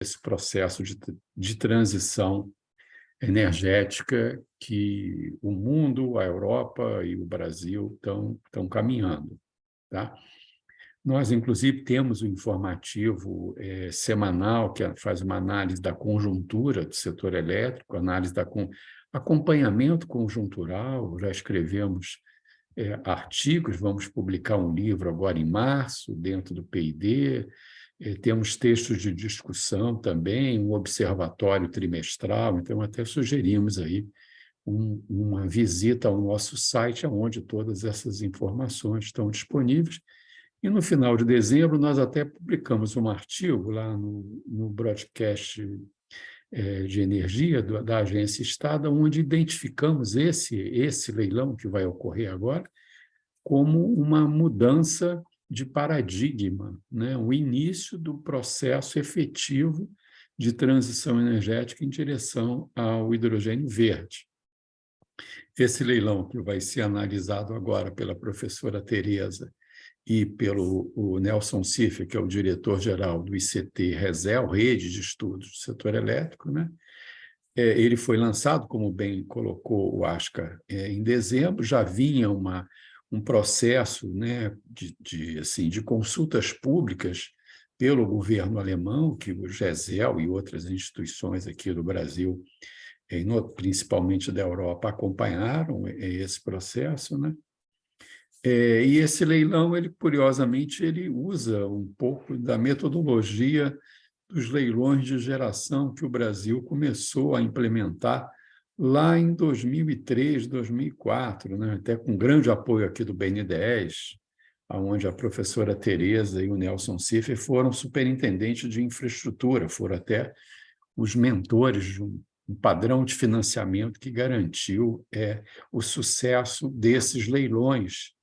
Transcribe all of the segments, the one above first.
esse processo de transição energética que o mundo, a Europa e o Brasil estão caminhando. Tá? Nós, inclusive, temos um informativo semanal que faz uma análise da conjuntura do setor elétrico, acompanhamento conjuntural, já escrevemos artigos, vamos publicar um livro agora em março, dentro do PID, temos textos de discussão também, um observatório trimestral, então até sugerimos aí uma visita ao nosso site, onde todas essas informações estão disponíveis. E no final de dezembro, nós até publicamos um artigo lá no broadcast de energia da Agência Estado, onde identificamos esse leilão que vai ocorrer agora como uma mudança de paradigma, né? O início do processo efetivo de transição energética em direção ao hidrogênio verde. Esse leilão que vai ser analisado agora pela professora Tereza e pelo Nelson Cifre, que é o diretor-geral do ICT RESEL, Rede de Estudos do Setor Elétrico, né? Ele foi lançado, como bem colocou o Ascar, em dezembro, já vinha um processo, né, de consultas públicas pelo governo alemão, que o GESEL e outras instituições aqui do Brasil, principalmente da Europa, acompanharam esse processo, né? E esse leilão, curiosamente, ele usa um pouco da metodologia dos leilões de geração que o Brasil começou a implementar lá em 2003, 2004, né? Até com grande apoio aqui do BNDES, onde a professora Tereza e o Nelson Cifre foram superintendentes de infraestrutura, foram até os mentores de um padrão de financiamento que garantiu o sucesso desses leilões.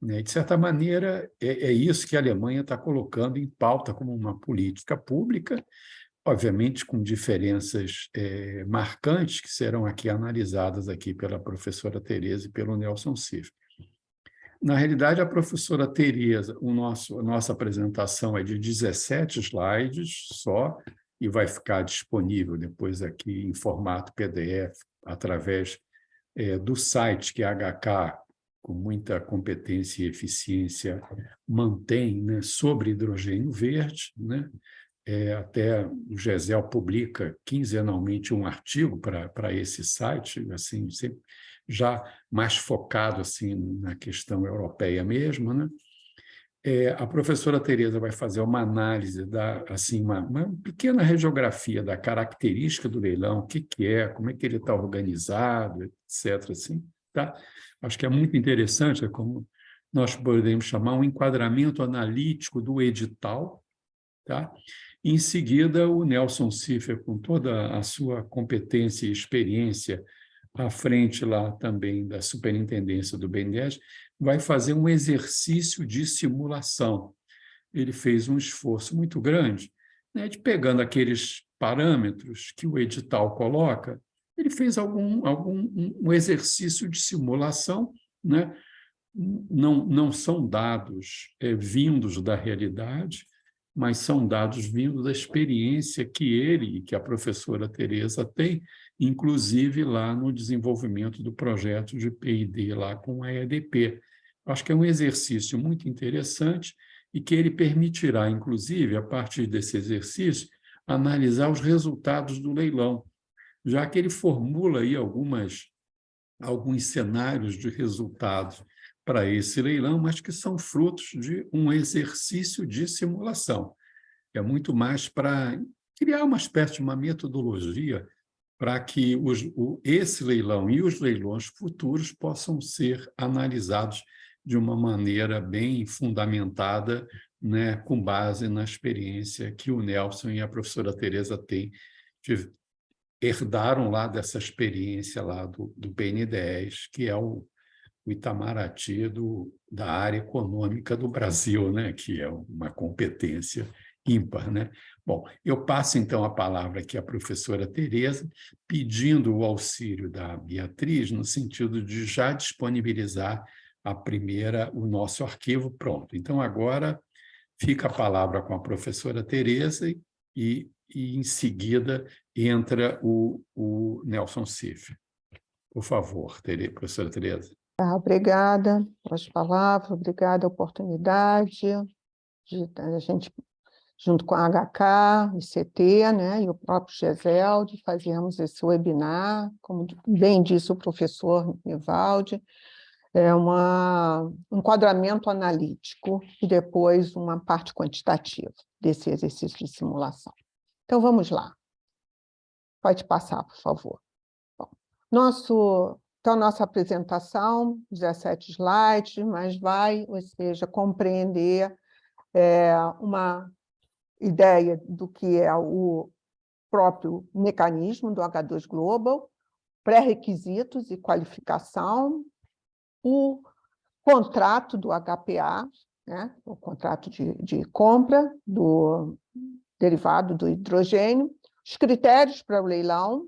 De certa maneira, é isso que a Alemanha está colocando em pauta como uma política pública, obviamente com diferenças marcantes, que serão aqui analisadas aqui pela professora Tereza e pelo Nelson Cifre. Na realidade, a professora Tereza, a nossa apresentação é de 17 slides só, e vai ficar disponível depois aqui em formato PDF, através do site que a HK, com muita competência e eficiência, mantém, né, sobre hidrogênio verde, né? Até o GESEL publica quinzenalmente um artigo para esse site, assim, sempre já mais focado assim, na questão europeia mesmo, né? A professora Tereza vai fazer uma análise, assim, uma pequena radiografia da característica do leilão, o que como é que ele está organizado, etc. Assim, tá? Acho que é muito interessante, como nós podemos chamar um enquadramento analítico do edital. Tá? Em seguida, o Nelson Cifre, com toda a sua competência e experiência à frente lá também da superintendência do BNDES, vai fazer um exercício de simulação. Ele fez um esforço muito grande, né, de pegando aqueles parâmetros que o edital coloca, ele fez um exercício de simulação, né? Não são dados vindos da realidade, mas são dados vindos da experiência que ele e que a professora Tereza tem, inclusive lá no desenvolvimento do projeto de PID lá com a EDP. Acho que é um exercício muito interessante e que ele permitirá, inclusive, a partir desse exercício, analisar os resultados do leilão, já que ele formula aí alguns cenários de resultados para esse leilão, mas que são frutos de um exercício de simulação. É muito mais para criar uma espécie de uma metodologia para que esse leilão e os leilões futuros possam ser analisados de uma maneira bem fundamentada, né, com base na experiência que o Nelson e a professora Tereza herdaram lá dessa experiência lá do BNDES, que é o Itamaraty da área econômica do Brasil, né? Que é uma competência ímpar, né? Bom, eu passo então a palavra aqui à professora Tereza, pedindo o auxílio da Beatriz, no sentido de já disponibilizar o nosso arquivo pronto. Então, agora fica a palavra com a professora Tereza e e em seguida, entra o Nelson Cif. Por favor, professora Tereza. Obrigada pelas palavras, obrigada a oportunidade de a gente, junto com a HK, ICT, né, e o próprio GESEL, de fazermos esse webinar, como bem disse o professor Nivaldi, um enquadramento analítico e depois uma parte quantitativa desse exercício de simulação. Então, vamos lá. Pode passar, por favor. Bom, então, nossa apresentação, 17 slides, mas vai, ou seja, compreender uma ideia do que é o próprio mecanismo do H2 Global, pré-requisitos e qualificação, o contrato do HPA, né, o contrato de compra do derivado do hidrogênio, os critérios para o leilão,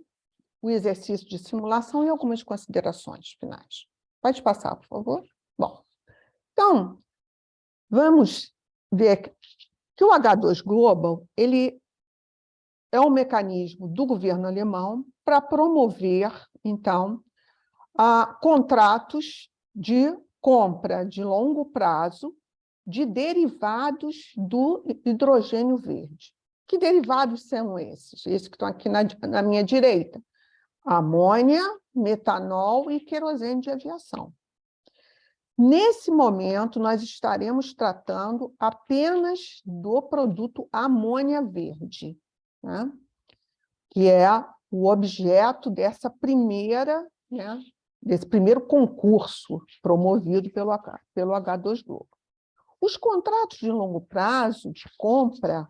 o exercício de simulação e algumas considerações finais. Pode passar, por favor? Bom, então, vamos ver que o H2 Global ele é um mecanismo do governo alemão para promover, então, contratos de compra de longo prazo de derivados do hidrogênio verde. Que derivados são esses? Esses que estão aqui na minha direita. Amônia, metanol e querosene de aviação. Nesse momento, nós estaremos tratando apenas do produto amônia verde, né? Que é o objeto desse primeiro concurso promovido pelo H2 Global. Os contratos de longo prazo de compra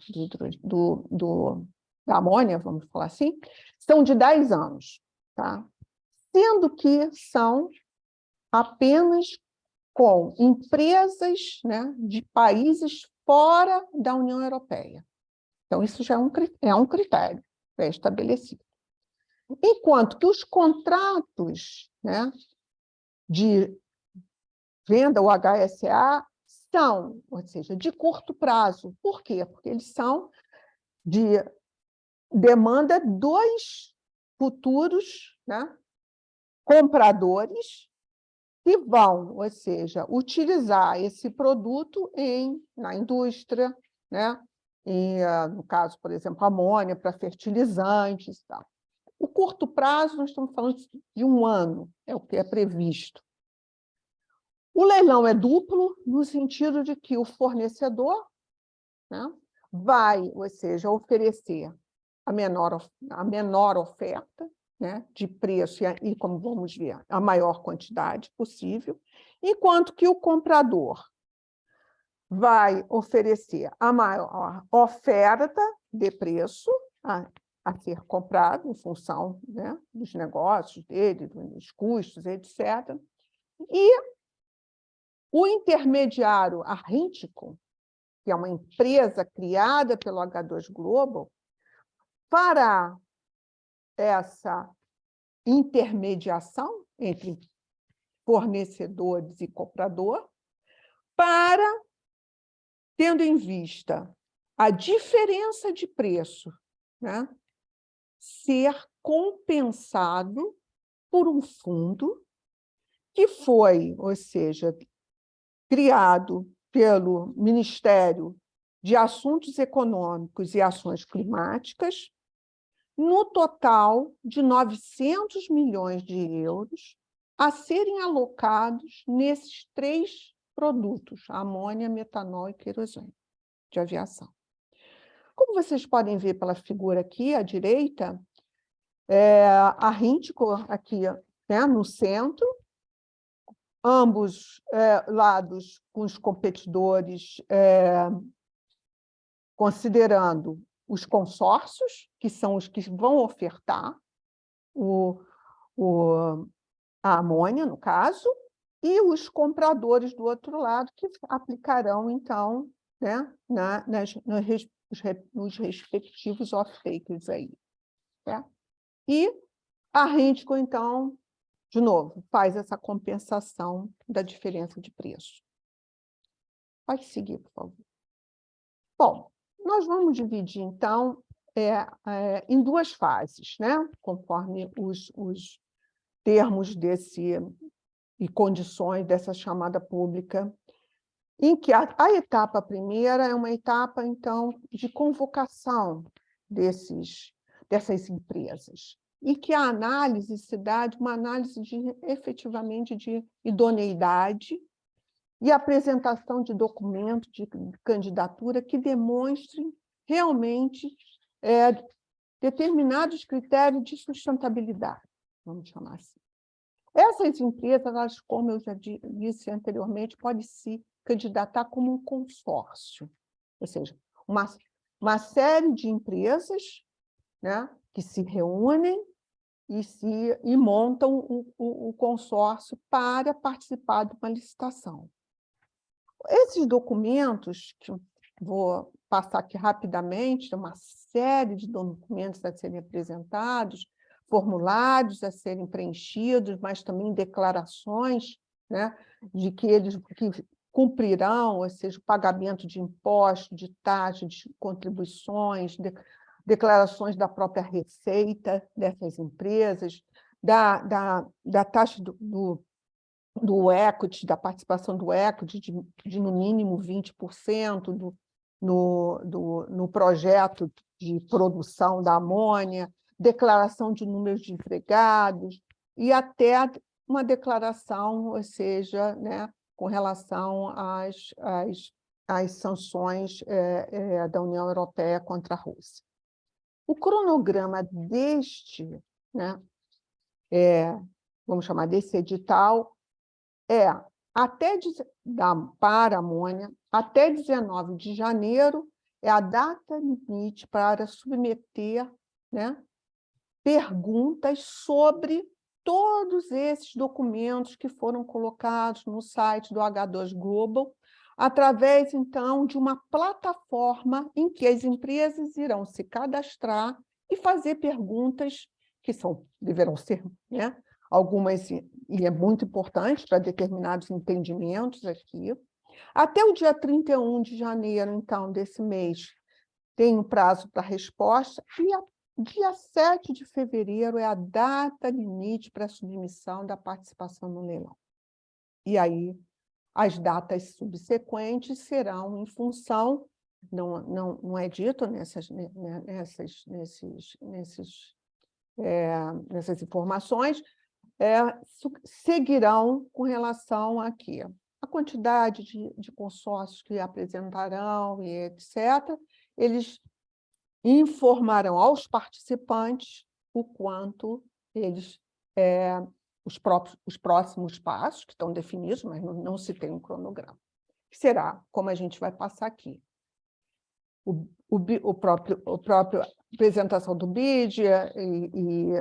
da amônia, vamos falar assim, são de 10 anos, tá? Sendo que são apenas com empresas, né, de países fora da União Europeia. Então, isso já é um critério pré-estabelecido. Enquanto que os contratos, né, de venda, o HSA, são, ou seja, de curto prazo. Por quê? Porque eles são de demanda dos futuros, né, compradores que vão, ou seja, utilizar esse produto na indústria, né, no caso, por exemplo, amônia para fertilizantes e tal. O curto prazo, nós estamos falando de 1 ano, é o que é previsto. O leilão é duplo, no sentido de que o fornecedor, né, vai, ou seja, oferecer a menor oferta, né, de preço e, como vamos ver, a maior quantidade possível, enquanto que o comprador vai oferecer a maior oferta de preço a ser comprado, em função, né, dos negócios dele, dos custos, etc. E o intermediário Arrintico, que é uma empresa criada pelo H2 Global, fará essa intermediação entre fornecedores e comprador, tendo em vista a diferença de preço, né, ser compensado por um fundo que foi, ou seja, criado pelo Ministério de Assuntos Econômicos e Ações Climáticas, no total de 900 milhões de euros a serem alocados nesses 3 produtos, amônia, metanol e querosene de aviação. Como vocês podem ver pela figura aqui, à direita, a Arrintico aqui, né, no centro, ambos lados com os competidores, considerando os consórcios, que são os que vão ofertar a amônia, no caso, e os compradores do outro lado, que aplicarão, então, né, nos respectivos off-takers aí. Né? E a Arrintico, então, de novo, faz essa compensação da diferença de preço. Pode seguir, por favor. Bom, nós vamos dividir, então, em duas fases, né? Conforme os termos e condições dessa chamada pública, em que a etapa primeira é uma etapa, então, de convocação dessas empresas, e que a análise se dá de uma análise efetivamente de idoneidade e apresentação de documentos de candidatura que demonstrem realmente determinados critérios de sustentabilidade, vamos chamar assim. Essas empresas, elas, como eu já disse anteriormente, podem se candidatar como um consórcio, ou seja, uma série de empresas, né, que se reúnem e montam o consórcio para participar de uma licitação. Esses documentos, que eu vou passar aqui rapidamente, uma série de documentos a serem apresentados, formulários a serem preenchidos, mas também declarações, né, de que eles cumprirão, ou seja, o pagamento de impostos, de taxas, de contribuições, declarações da própria receita dessas empresas, da taxa do equity, da participação do equity de no mínimo 20% no projeto de produção da amônia, declaração de números de empregados e até uma declaração, ou seja, né, com relação às sanções da União Europeia contra a Rússia. O cronograma né, vamos chamar desse edital, para a amônia, até 19 de janeiro é a data limite para submeter, né, perguntas sobre todos esses documentos que foram colocados no site do H2 Global, através, então, de uma plataforma em que as empresas irão se cadastrar e fazer perguntas que deverão ser, né, algumas, e é muito importante para determinados entendimentos aqui. Até o dia 31 de janeiro, então, desse mês, tem um prazo para resposta, e dia 7 de fevereiro é a data limite para a submissão da participação no leilão. E aí, as datas subsequentes serão em função, não é dito nessas informações, seguirão com relação aqui a quantidade de consórcios que apresentarão e etc. Eles informarão aos participantes o quanto os próximos passos, que estão definidos, mas não se tem um cronograma. Será, como a gente vai passar aqui, o próprio apresentação do BID e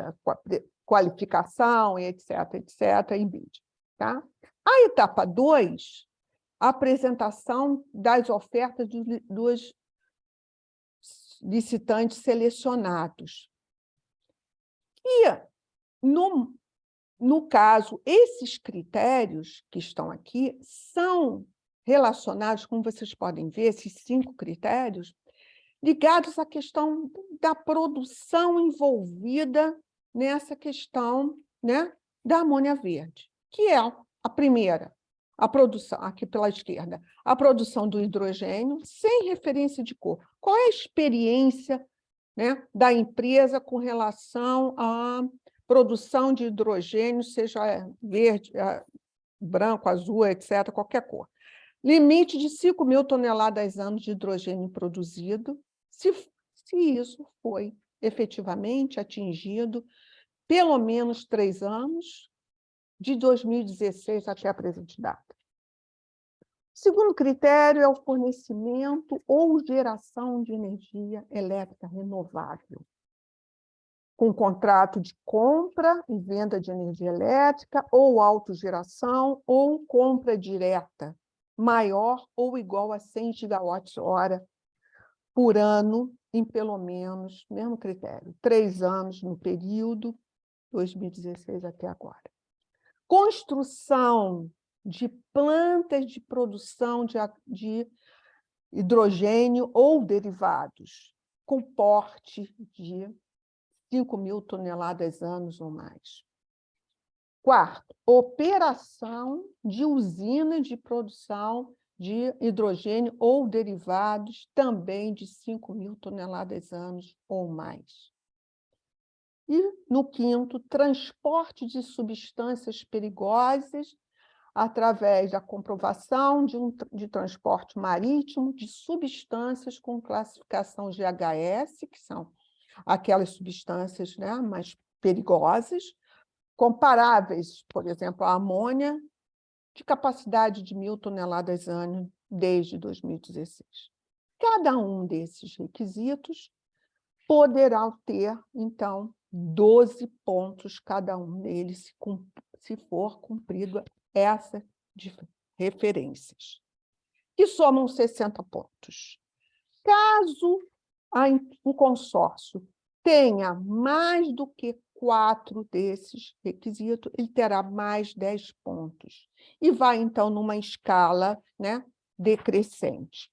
qualificação, e etc., e BID. Tá? A etapa 2, a apresentação das ofertas dos licitantes selecionados. E, no caso, esses critérios que estão aqui são relacionados, como vocês podem ver, esses 5 critérios, ligados à questão da produção envolvida nessa questão, né, da amônia verde, que é a primeira, a produção, aqui pela esquerda, a produção do hidrogênio sem referência de cor. Qual é a experiência, né, da empresa com relação à produção de hidrogênio, seja verde, branco, azul, etc., qualquer cor? Limite de 5.000 toneladas ano de hidrogênio produzido, se isso foi efetivamente atingido pelo menos 3 anos, de 2016 até a presente data. O segundo critério é o fornecimento ou geração de energia elétrica renovável, com contrato de compra e venda de energia elétrica, ou autogeração, ou compra direta, maior ou igual a 100 gigawatts-hora por ano, em pelo menos, mesmo critério, 3 anos no período 2016 até agora. Construção de plantas de produção de hidrogênio ou derivados, com porte de 5.000 toneladas anos ou mais. Quarto, operação de usina de produção de hidrogênio ou derivados também de 5.000 toneladas anos ou mais. E, no quinto, transporte de substâncias perigosas através da comprovação de transporte marítimo de substâncias com classificação GHS, que são aquelas substâncias, né, mais perigosas, comparáveis, por exemplo, à amônia, de capacidade de 1.000 toneladas ano desde 2016. Cada um desses requisitos poderá ter, então, 12 pontos cada um deles, se for cumprido essa de referências, que somam 60 pontos. Caso o consórcio tenha mais do que 4 desses requisitos, ele terá mais 10 pontos. E vai, então, numa escala, né, decrescente.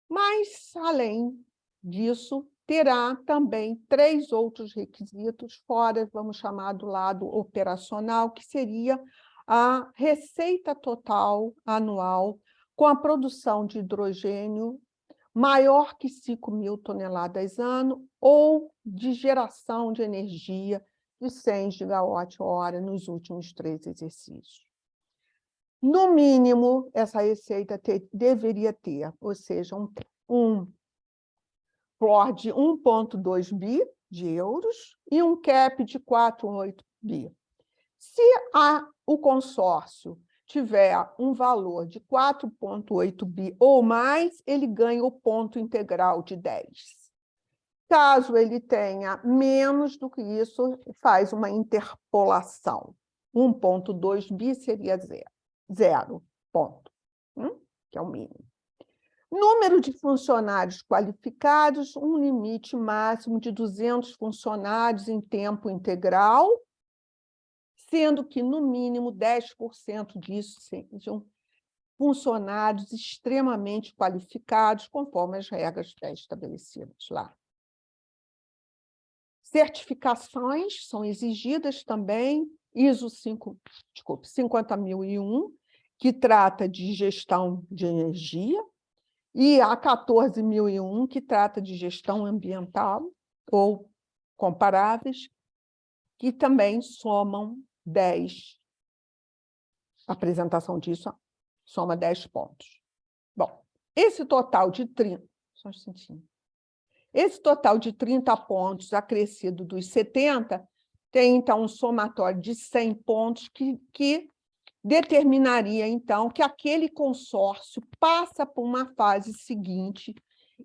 Mas, além disso, terá também 3 outros requisitos, fora, vamos chamar do lado operacional, que seria a receita total anual com a produção de hidrogênio maior que 5.000 toneladas ano ou de geração de energia de 100 gigawatt-hora nos últimos 3 exercícios. No mínimo, essa receita deveria ter, ou seja, um floor de 1,2 bi de euros e um cap de 4,8 bi. Se o consórcio tiver um valor de 4,8 bi ou mais, ele ganha o ponto integral de 10. Caso ele tenha menos do que isso, faz uma interpolação. 1,2 bi seria 0 ponto, que é o mínimo. Número de funcionários qualificados, um limite máximo de 200 funcionários em tempo integral, sendo que, no mínimo, 10% disso sejam funcionários extremamente qualificados, conforme as regras estabelecidas lá. Certificações são exigidas também, ISO 50001, que trata de gestão de energia, e a 14.001, que trata de gestão ambiental, ou comparáveis, que também somam 10. A apresentação disso soma 10 pontos. Bom, esse total de 30... Só um instantinho. Esse total de 30 pontos, acrescido dos 70, tem, então, um somatório de 100 pontos que determinaria, então, que aquele consórcio passa por uma fase seguinte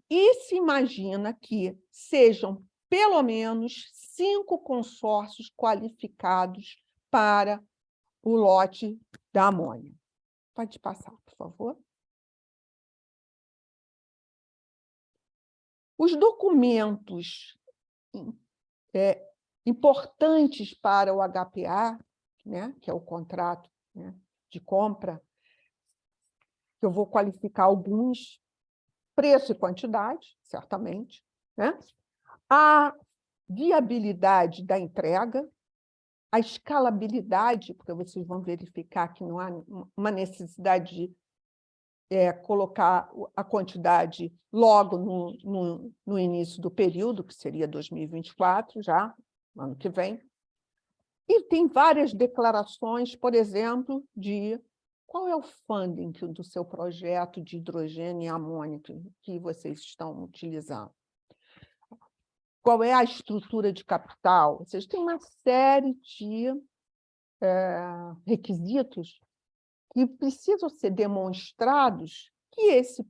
e se imagina que sejam, pelo menos, 5 consórcios qualificados para o lote da amônia. Pode passar, por favor. Os documentos importantes para o HPA, né, que é o contrato, né, de compra, que eu vou qualificar alguns: preço e quantidade, certamente, né? A viabilidade da entrega, a escalabilidade, porque vocês vão verificar que não há uma necessidade de colocar a quantidade logo no início do período, que seria 2024, já, ano que vem. E tem várias declarações, por exemplo, de qual é o funding do seu projeto de hidrogênio e amônia que vocês estão utilizando. Qual é a estrutura de capital? Ou seja, tem uma série de requisitos que precisam ser demonstrados que esse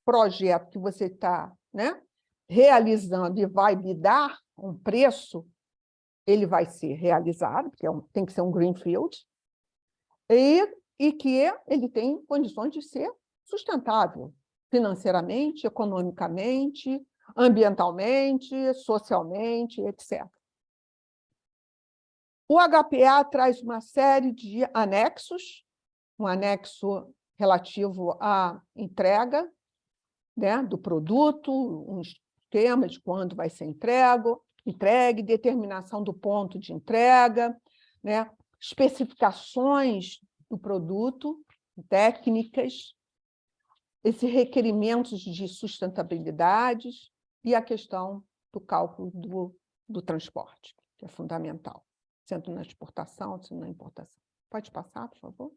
projeto que você está, né, realizando e vai me dar um preço, ele vai ser realizado, porque tem que ser um greenfield, e que ele tem condições de ser sustentável financeiramente, economicamente, ambientalmente, socialmente, etc. O HPA traz uma série de anexos, um anexo relativo à entrega, né, do produto, um esquema de quando vai ser entregue, determinação do ponto de entrega, né? Especificações do produto, técnicas, esses requerimentos de sustentabilidade e a questão do cálculo do transporte, que é fundamental, sendo na exportação, sendo na importação. Pode passar, por favor?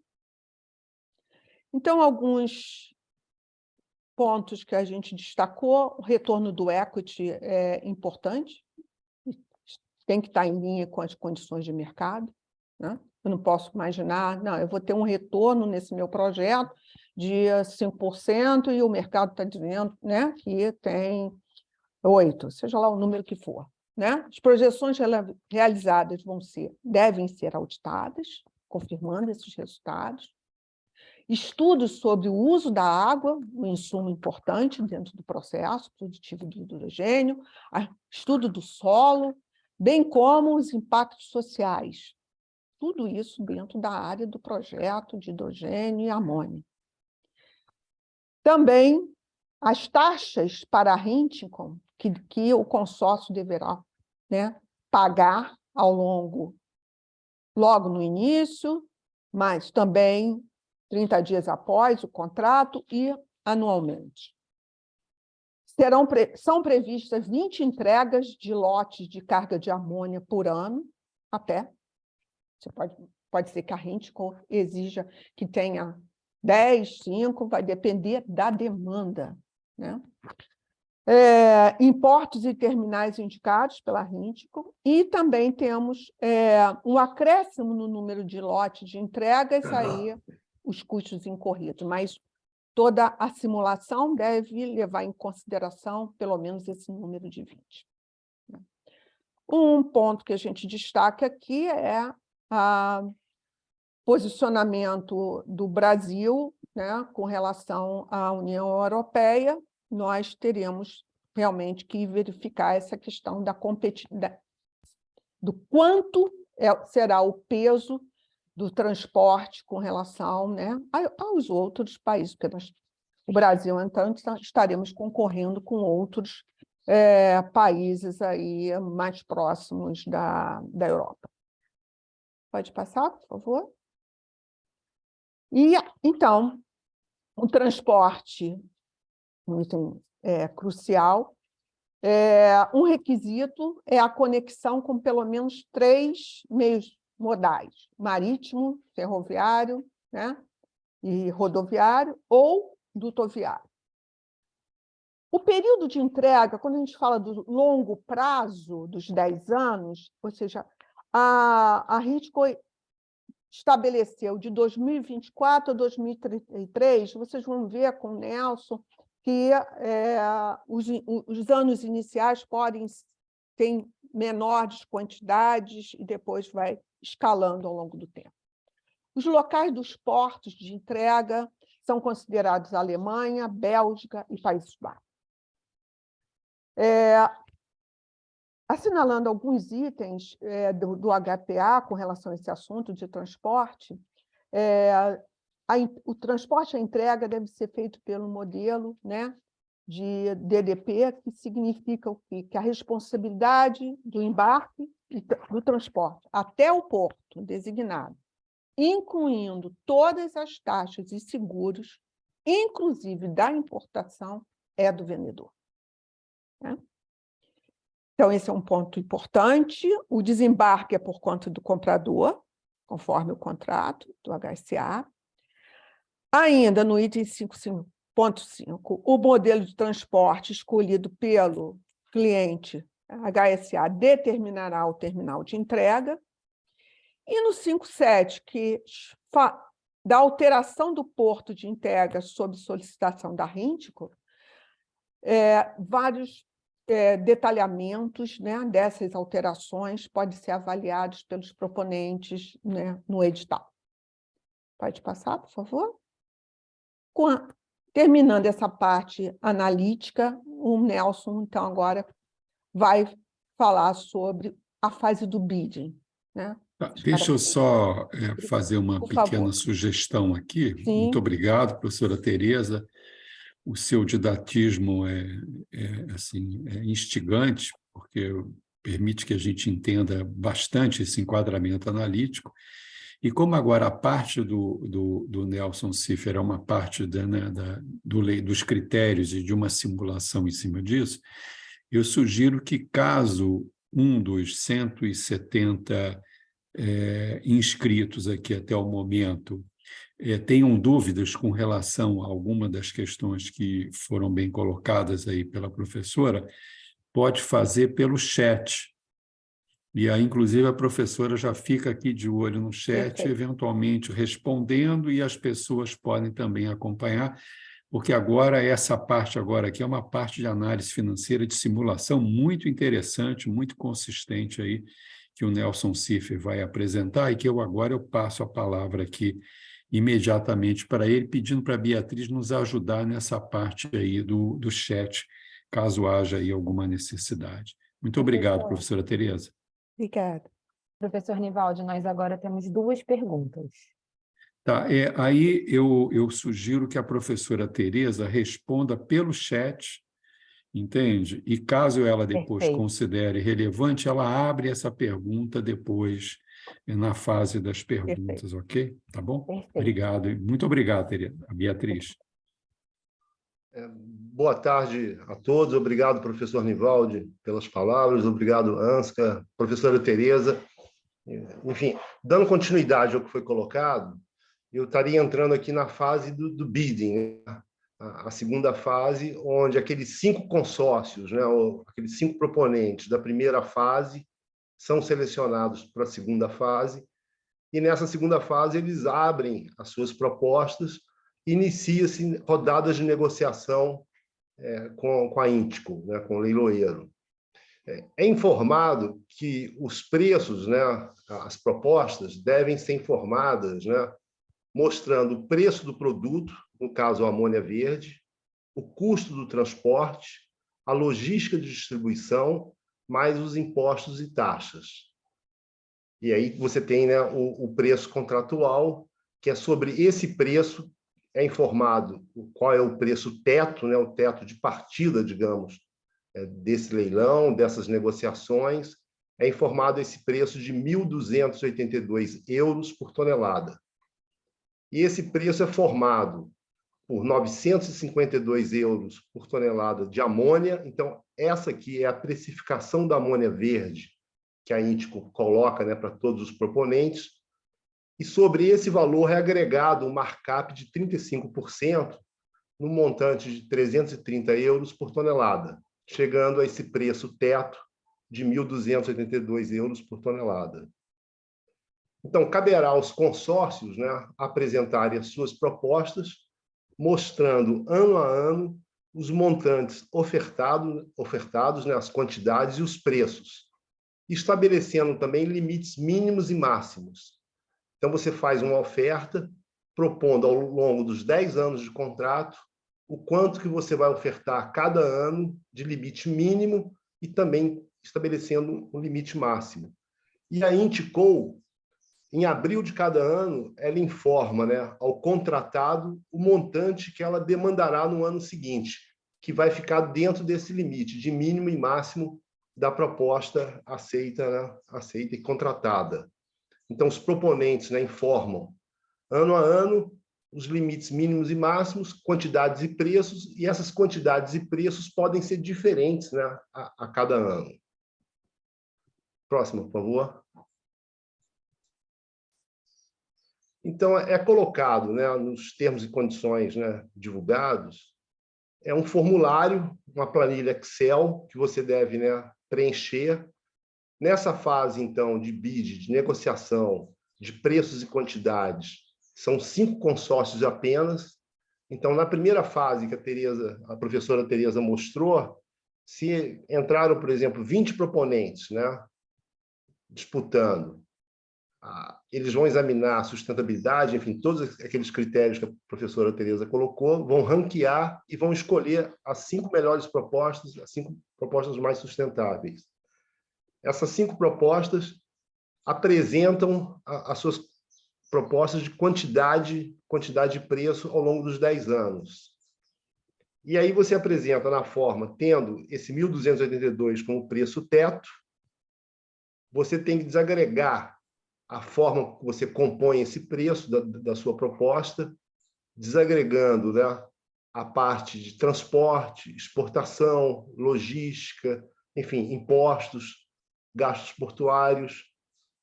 Então, alguns pontos que a gente destacou: o retorno do equity é importante, tem que estar em linha com as condições de mercado, né? Eu não posso imaginar, não, eu vou ter um retorno nesse meu projeto de 5% e o mercado está dizendo, né, que tem 8%, seja lá o número que for, né? As projeções realizadas devem ser auditadas, confirmando esses resultados. Estudos sobre o uso da água, um insumo importante dentro do processo produtivo do hidrogênio, estudo do solo, bem como os impactos sociais. Tudo isso dentro da área do projeto de hidrogênio e amônia. Também as taxas para a Rinticon, que o consórcio deverá, né, pagar logo no início, mas também 30 dias após o contrato e anualmente. São previstas 20 entregas de lotes de carga de amônia por ano, até. Você pode ser que a Rinticon exija que tenha 10, 5, vai depender da demanda, né? Importos e terminais indicados pela Rinticon, e também temos um acréscimo no número de lotes de entregas, aí os custos incorridos, mas toda a simulação deve levar em consideração pelo menos esse número de 20. Um ponto que a gente destaca aqui é o posicionamento do Brasil, né, com relação à União Europeia. Nós teremos realmente que verificar essa questão do quanto será o peso do transporte com relação, né, aos outros países, porque o Brasil, então, estaremos concorrendo com outros países aí mais próximos da Europa. Pode passar, por favor? E, então, o transporte, um item crucial, um requisito é a conexão com pelo menos 3 meios modais: marítimo, ferroviário, né, e rodoviário ou dutoviário. O período de entrega, quando a gente fala do longo prazo, dos 10 anos, ou seja, a Rinticon estabeleceu de 2024 a 2033, vocês vão ver com o Nelson que os anos iniciais podem ter menores quantidades e depois vai escalando ao longo do tempo. Os locais dos portos de entrega são considerados Alemanha, Bélgica e Países Baixos. Assinalando alguns itens do HPA com relação a esse assunto de transporte, o transporte e a entrega deve ser feito pelo modelo, né, de DDP, que significa o quê? Que a responsabilidade do embarque e do transporte até o porto designado, incluindo todas as taxas e seguros, inclusive da importação, é do vendedor, né? Então, esse é um ponto importante. O desembarque é por conta do comprador, conforme o contrato do HSA. Ainda no item 5.5, o modelo de transporte escolhido pelo cliente HSA determinará o terminal de entrega. E no 5.7, que da alteração do porto de entrega sob solicitação da Rinticon, vários detalhamentos, né, dessas alterações podem ser avaliados pelos proponentes, né, no edital. Pode passar, por favor? Terminando essa parte analítica, o Nelson, então, agora vai falar sobre a fase do bidding, né? Deixa eu só fazer uma por pequena favor. sugestão aqui. Sim. Muito obrigado, professora Tereza. o seu didatismo assim, é instigante, porque permite que a gente entenda bastante esse enquadramento analítico. E como agora a parte do Nelson Ciffer é uma parte dos critérios e de uma simulação em cima disso, eu sugiro que, caso um dos 170 inscritos aqui até o momento tenham dúvidas com relação a alguma das questões que foram bem colocadas aí pela professora, pode fazer pelo chat. E aí, inclusive, a professora já fica aqui de olho no chat, Perfeito. eventualmente respondendo, e as pessoas podem também acompanhar, porque agora essa parte agora aqui é uma parte de análise financeira de simulação muito interessante, muito consistente aí, que o Nelson Ciffer vai apresentar, e que eu passo a palavra aqui imediatamente para ele, pedindo para a Beatriz nos ajudar nessa parte aí do chat, caso haja aí alguma necessidade. Muito obrigado, professora Tereza. Obrigada. Professor Nivaldo, nós agora temos 2 perguntas. Tá, aí eu sugiro que a professora Tereza responda pelo chat, entende? E caso ela depois Perfeito. considere relevante, ela abre essa pergunta depois na fase das perguntas, ok? Tá bom? Perfeito. Obrigado. Muito obrigado, Tereza. Beatriz. Boa tarde a todos. Obrigado, professor Nivaldo, pelas palavras. Obrigado, Ansca, professora Tereza. Enfim, dando continuidade ao que foi colocado, eu estaria entrando aqui na fase do bidding, né? A segunda fase, onde aqueles 5 consórcios, né, ou aqueles 5 proponentes da primeira fase são selecionados para a segunda fase, e nessa segunda fase eles abrem as suas propostas, inicia-se rodadas de negociação com a Íntico, né, com o leiloeiro. É informado que os preços, né, as propostas, devem ser informadas, né, mostrando o preço do produto, no caso a amônia verde, o custo do transporte, a logística de distribuição, mais os impostos e taxas. E aí você tem, né, o preço contratual, que é sobre esse preço é informado qual é o preço teto, né, o teto de partida, digamos, desse leilão, dessas negociações, é informado esse preço de 1.282 euros por tonelada. E esse preço é formado por 952 euros por tonelada de amônia. Então, essa aqui é a precificação da amônia verde que a Íntico coloca, né, para todos os proponentes. E sobre esse valor é agregado um markup de 35%, no montante de 330 euros por tonelada, chegando a esse preço teto de 1.282 euros por tonelada. Então, caberá aos consórcios, né, apresentarem as suas propostas, mostrando ano a ano os montantes ofertados, né, as quantidades e os preços, estabelecendo também limites mínimos e máximos. Então, você faz uma oferta, propondo ao longo dos 10 anos de contrato o quanto que você vai ofertar a cada ano de limite mínimo e também estabelecendo um limite máximo. E a Íntico, em abril de cada ano, ela informa, né, ao contratado o montante que ela demandará no ano seguinte, que vai ficar dentro desse limite de mínimo e máximo da proposta aceita, né, aceita e contratada. Então, os proponentes, né, informam ano a ano os limites mínimos e máximos, quantidades e preços, e essas quantidades e preços podem ser diferentes, né, a cada ano. Próximo, por favor. Então, é colocado, né, nos termos e condições, né, divulgados, é um formulário, uma planilha Excel que você deve, né, preencher. Nessa fase, então, de bid, de negociação, de preços e quantidades, são 5 consórcios apenas. Então, na primeira fase que a professora Tereza mostrou, se entraram, por exemplo, 20 proponentes, né, disputando, eles vão examinar a sustentabilidade, enfim, todos aqueles critérios que a professora Tereza colocou, vão ranquear e vão escolher as 5 melhores propostas, as 5 propostas mais sustentáveis. Essas 5 propostas apresentam as suas propostas de quantidade e preço ao longo dos 10 anos. E aí você apresenta na forma, tendo esse 1.282 como preço teto, você tem que desagregar a forma que você compõe esse preço da sua proposta, desagregando, né, a parte de transporte, exportação, logística, enfim, impostos, gastos portuários,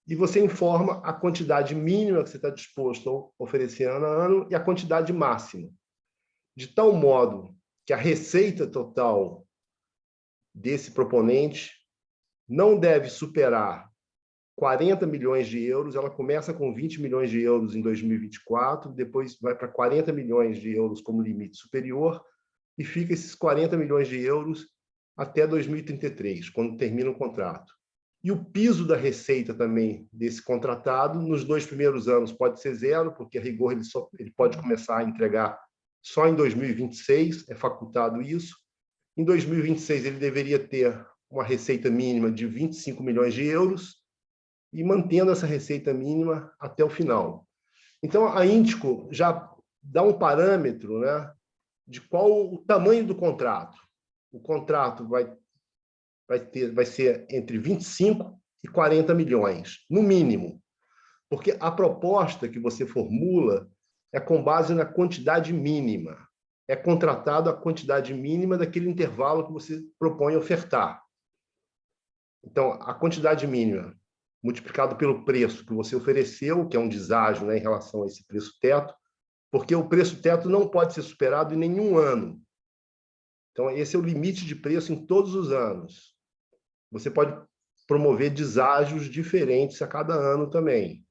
e você informa a quantidade mínima que você está disposto a oferecer ano a ano e a quantidade máxima, de tal modo que a receita total desse proponente não deve superar 40 milhões de euros, ela começa com 20 milhões de euros em 2024, depois vai para 40 milhões de euros como limite superior, e fica esses 40 milhões de euros até 2033, quando termina o contrato. E o piso da receita também desse contratado, nos 2 primeiros anos pode ser zero, porque a rigor ele pode começar a entregar só em 2026, é facultado isso. Em 2026 ele deveria ter uma receita mínima de 25 milhões de euros, e mantendo essa receita mínima até o final. Então, a Índico já dá um parâmetro, né, de qual o tamanho do contrato. O contrato vai ser entre 25 e 40 milhões, no mínimo, porque a proposta que você formula é com base na quantidade mínima. É contratado a quantidade mínima daquele intervalo que você propõe ofertar. Então, a quantidade mínima multiplicado pelo preço que você ofereceu, que é um deságio, né, em relação a esse preço teto, porque o preço teto não pode ser superado em nenhum ano. Então, esse é o limite de preço em todos os anos. Você pode promover deságios diferentes a cada ano também.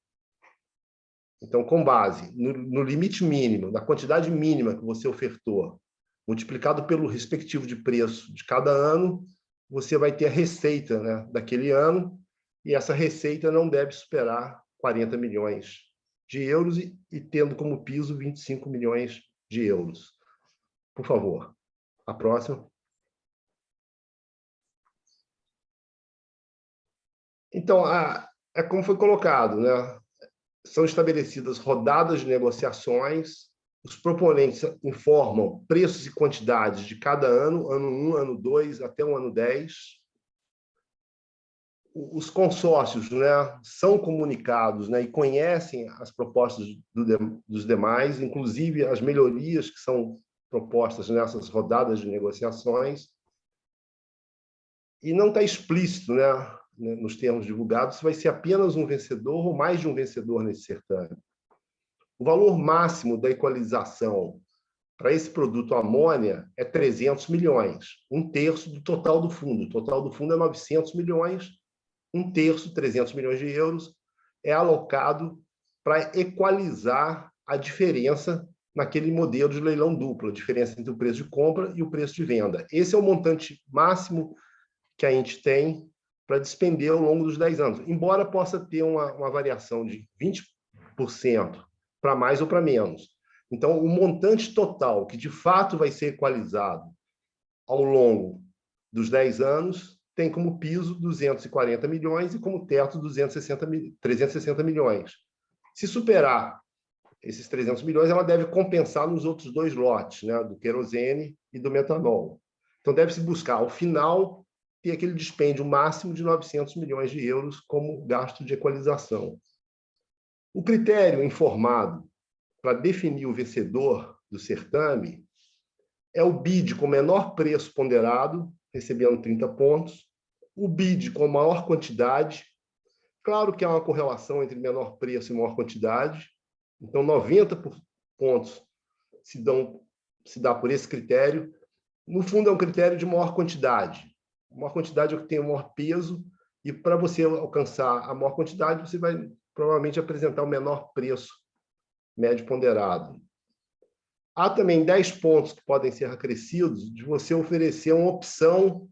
Então, com base no limite mínimo, na quantidade mínima que você ofertou, multiplicado pelo respectivo de preço de cada ano, você vai ter a receita, né, daquele ano, e essa receita não deve superar 40 milhões de euros e tendo como piso 25 milhões de euros. Por favor, a próxima. Então, é como foi colocado, né? São estabelecidas rodadas de negociações, os proponentes informam preços e quantidades de cada ano, ano 1, ano 2, até o ano 10. Os consórcios, né, são comunicados, né, e conhecem as propostas dos demais, inclusive as melhorias que são propostas nessas rodadas de negociações, e não está explícito, né, nos termos divulgados, se vai ser apenas um vencedor ou mais de um vencedor nesse certame. O valor máximo da equalização para esse produto amônia é 300 milhões, um terço do total do fundo. O total do fundo é 900 milhões, um terço, 300 milhões de euros, é alocado para equalizar a diferença naquele modelo de leilão duplo, a diferença entre o preço de compra e o preço de venda. Esse é o montante máximo que a gente tem para despender ao longo dos 10 anos, embora possa ter uma variação de 20% para mais ou para menos. Então, o montante total que de fato vai ser equalizado ao longo dos 10 anos tem como piso 240 milhões e como teto 360 milhões. Se superar esses 300 milhões, ela deve compensar nos outros 2 lotes, né, do querosene e do metanol. Então, deve-se buscar, ao final, ter aquele dispêndio máximo de 900 milhões de euros como gasto de equalização. O critério informado para definir o vencedor do certame é o bid com menor preço ponderado, recebendo 30 pontos, o bid com maior quantidade. Claro que há uma correlação entre menor preço e maior quantidade, então 90 pontos se dá por esse critério. No fundo, é um critério de maior quantidade. A maior quantidade é o que tem o maior peso, e para você alcançar a maior quantidade, você vai provavelmente apresentar o menor preço médio ponderado. Há também 10 pontos que podem ser acrescidos de você oferecer uma opção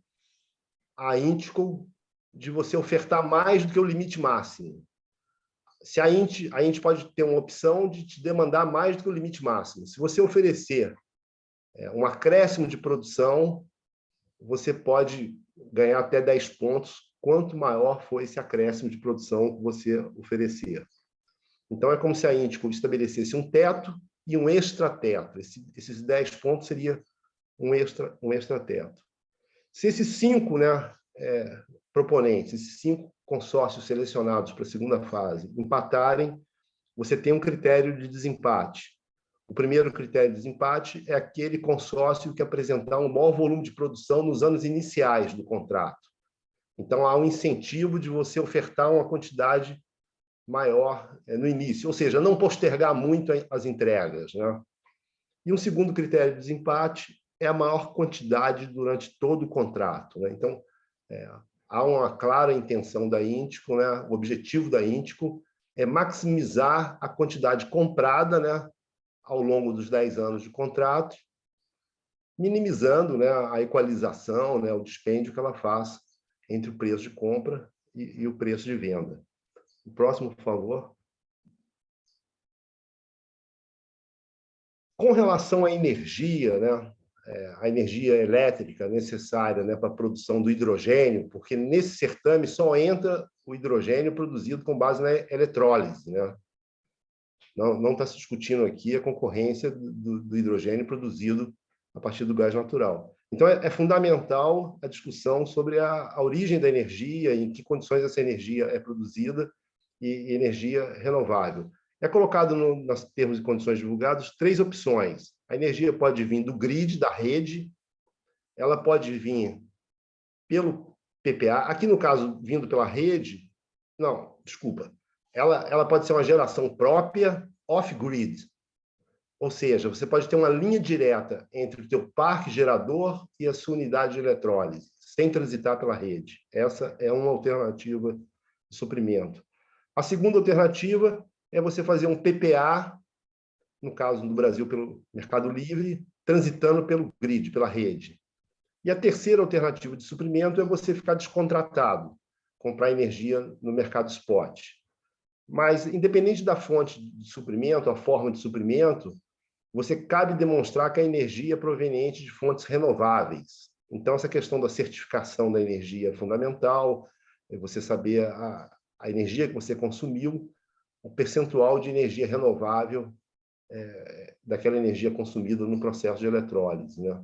à Índico de você ofertar mais do que o limite máximo. Se a gente pode ter uma opção de te demandar mais do que o limite máximo. Se você oferecer um acréscimo de produção, você pode ganhar até 10 pontos, quanto maior for esse acréscimo de produção que você oferecer. Então, é como se a Índico estabelecesse um teto e um extrateto. Esses 10 pontos seria um extrateto. Se esses 5, né, proponentes, esses 5 consórcios selecionados para a segunda fase empatarem, você tem um critério de desempate. O primeiro critério de desempate é aquele consórcio que apresentar um maior volume de produção nos anos iniciais do contrato. Então, há um incentivo de você ofertar uma quantidade maior no início, ou seja, não postergar muito as entregas, né? E um segundo critério de desempate é a maior quantidade durante todo o contrato, né? Então, há uma clara intenção da Índico, né? O objetivo da Índico é maximizar a quantidade comprada, né, ao longo dos 10 anos de contrato, minimizando, né, a equalização, né, o dispêndio que ela faz entre o preço de compra e o preço de venda. O próximo, por favor. Com relação à energia, né, a energia elétrica necessária, né, para a produção do hidrogênio, porque nesse certame só entra o hidrogênio produzido com base na eletrólise, né? Não está se discutindo aqui a concorrência do hidrogênio produzido a partir do gás natural. Então, é fundamental a discussão sobre a origem da energia, em que condições essa energia é produzida, e energia renovável. É colocado nos termos e condições divulgados 3 opções. A energia pode vir do grid, da rede, ela pode vir pelo PPA, aqui no caso, vindo pela rede, não, desculpa, ela pode ser uma geração própria off-grid, ou seja, você pode ter uma linha direta entre o teu parque gerador e a sua unidade de eletrólise, sem transitar pela rede. Essa é uma alternativa de suprimento. A segunda alternativa é você fazer um PPA, no caso do Brasil, pelo Mercado Livre, transitando pelo grid, pela rede. E a terceira alternativa de suprimento é você ficar descontratado, comprar energia no mercado spot. Mas, independente da fonte de suprimento, a forma de suprimento, você cabe demonstrar que a energia é proveniente de fontes renováveis. Então, essa questão da certificação da energia é fundamental, é você saber a energia que você consumiu, o percentual de energia renovável daquela energia consumida no processo de eletrólise, né?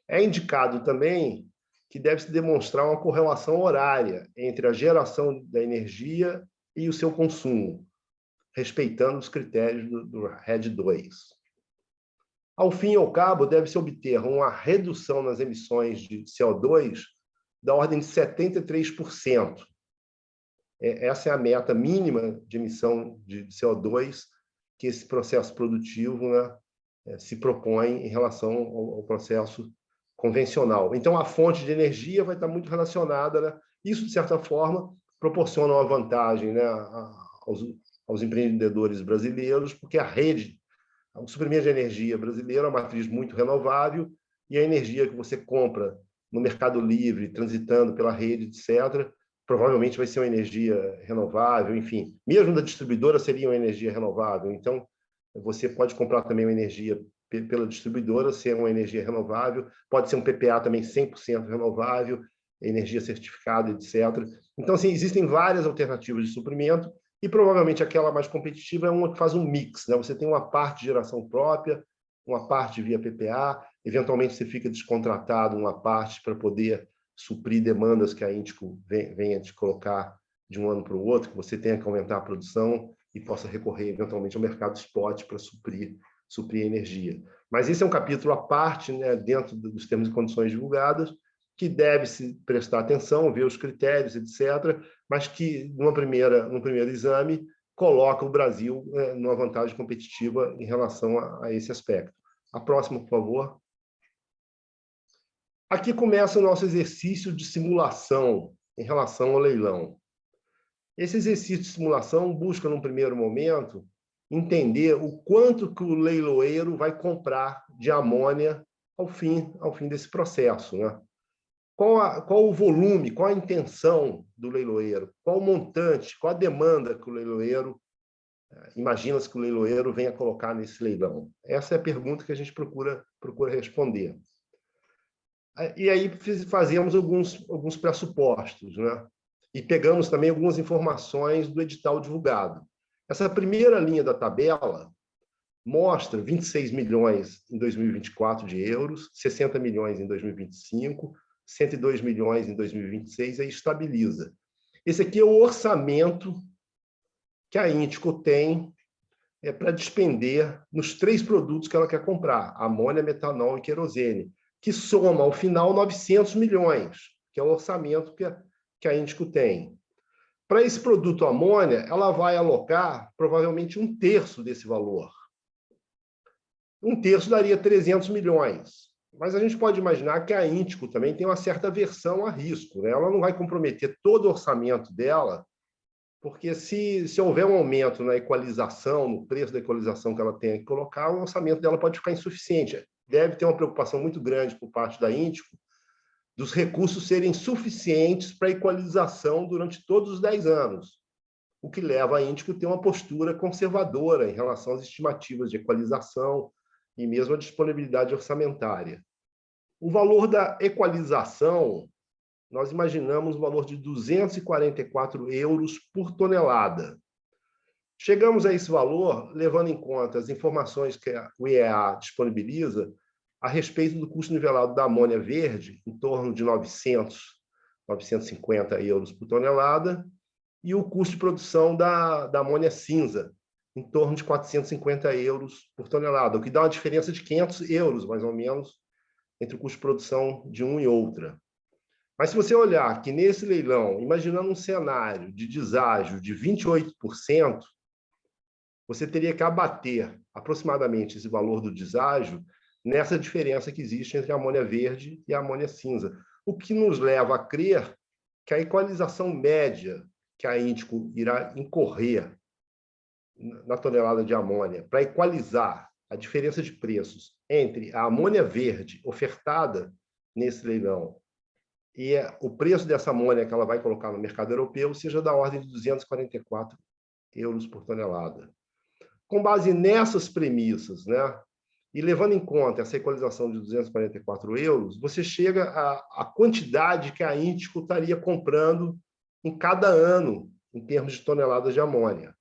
É indicado também que deve-se demonstrar uma correlação horária entre a geração da energia e o seu consumo, respeitando os critérios do RED 2. Ao fim e ao cabo, deve-se obter uma redução nas emissões de CO2 da ordem de 73%. Essa é a meta mínima de emissão de CO2 que esse processo produtivo, né, se propõe em relação ao processo convencional. Então, a fonte de energia vai estar muito relacionada, né? Isso, de certa forma, proporciona uma vantagem, né, aos empreendedores brasileiros, porque a rede, o suprimento de energia brasileira é uma matriz muito renovável, e a energia que você compra no Mercado Livre, transitando pela rede, etc., provavelmente vai ser uma energia renovável, enfim. Mesmo da distribuidora seria uma energia renovável. Então, você pode comprar também uma energia pela distribuidora, ser uma energia renovável, pode ser um PPA também 100% renovável, energia certificada, etc. Então, assim, existem várias alternativas de suprimento e provavelmente aquela mais competitiva é uma que faz um mix, né? Você tem uma parte de geração própria, uma parte via PPA, eventualmente você fica descontratado uma parte para poder suprir demandas que a Índico venha te colocar de um ano para o outro, que você tenha que aumentar a produção e possa recorrer eventualmente ao mercado spot para suprir energia. Mas esse é um capítulo à parte, né, dentro dos termos e condições divulgadas, que deve-se prestar atenção, ver os critérios, etc., mas que, num primeiro exame, coloca o Brasil numa vantagem competitiva em relação a esse aspecto. A próxima, por favor. Aqui começa o nosso exercício de simulação em relação ao leilão. Esse exercício de simulação busca, num primeiro momento, entender o quanto que o leiloeiro vai comprar de amônia ao fim desse processo, né? Qual o volume, qual a intenção do leiloeiro, qual o montante, qual a demanda que o leiloeiro, imagina-se que o leiloeiro venha colocar nesse leilão. Essa é a pergunta que a gente procura responder. E aí fazemos alguns pressupostos, né? E pegamos também algumas informações do edital divulgado. Essa primeira linha da tabela mostra 26 milhões em 2024 de euros, 60 milhões em 2025, 102 milhões em 2026, aí estabiliza. Esse aqui é o orçamento que a Índico tem para despender nos 3 produtos que ela quer comprar, amônia, metanol e querosene, que soma, ao final, 900 milhões, que é o orçamento que a Índico tem. Para esse produto amônia, ela vai alocar provavelmente 1/3 desse valor. 1/3 daria 300 milhões. Mas a gente pode imaginar que a Índico também tem uma certa aversão a risco, né? Ela não vai comprometer todo o orçamento dela, porque se houver um aumento na equalização, no preço da equalização que ela tem que colocar, o orçamento dela pode ficar insuficiente. Deve ter uma preocupação muito grande por parte da Índico dos recursos serem suficientes para a equalização durante todos os 10 anos, o que leva a Índico a ter uma postura conservadora em relação às estimativas de equalização e mesmo a disponibilidade orçamentária. O valor da equalização, nós imaginamos o valor de 244 euros por tonelada. Chegamos a esse valor levando em conta as informações que o IEA disponibiliza a respeito do custo nivelado da amônia verde, em torno de 950 euros por tonelada, e o custo de produção da amônia cinza, em torno de 450 euros por tonelada, o que dá uma diferença de 500 euros, mais ou menos, entre o custo de produção de um e outra. Mas se você olhar que nesse leilão, imaginando um cenário de deságio de 28%, você teria que abater aproximadamente esse valor do deságio nessa diferença que existe entre a amônia verde e a amônia cinza, o que nos leva a crer que a equalização média que a Índico irá incorrer na tonelada de amônia para equalizar a diferença de preços entre a amônia verde ofertada nesse leilão e o preço dessa amônia que ela vai colocar no mercado europeu seja da ordem de 244 euros por tonelada. Com base nessas premissas, né, e levando em conta essa equalização de 244 euros, você chega à quantidade que a Índico estaria comprando em cada ano, em termos de toneladas de amônia.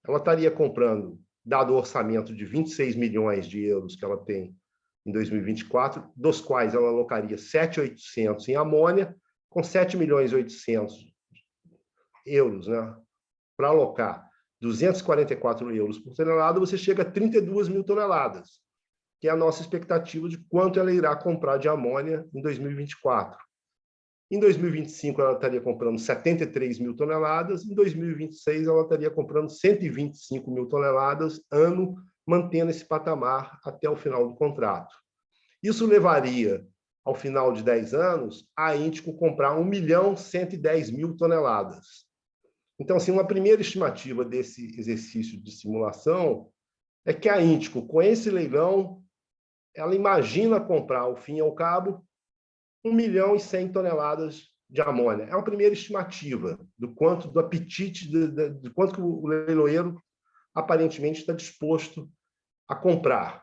Ela estaria comprando, dado o orçamento de 26 milhões de euros que ela tem em 2024, dos quais ela alocaria 7.800 em amônia, com 7.800.000 euros, né, para alocar 244 euros por tonelada, você chega a 32 mil toneladas, que é a nossa expectativa de quanto ela irá comprar de amônia em 2024. Em 2025, ela estaria comprando 73 mil toneladas, em 2026, ela estaria comprando 125 mil toneladas ano, mantendo esse patamar até o final do contrato. Isso levaria, ao final de 10 anos, a Índico comprar 1.110.000 toneladas. Então, assim, uma primeira estimativa desse exercício de simulação é que a Índico, com esse leilão, ela imagina comprar, ao fim e ao cabo, 1.100.000 toneladas de amônia. É uma primeira estimativa do apetite, de quanto que o leiloeiro aparentemente está disposto a comprar.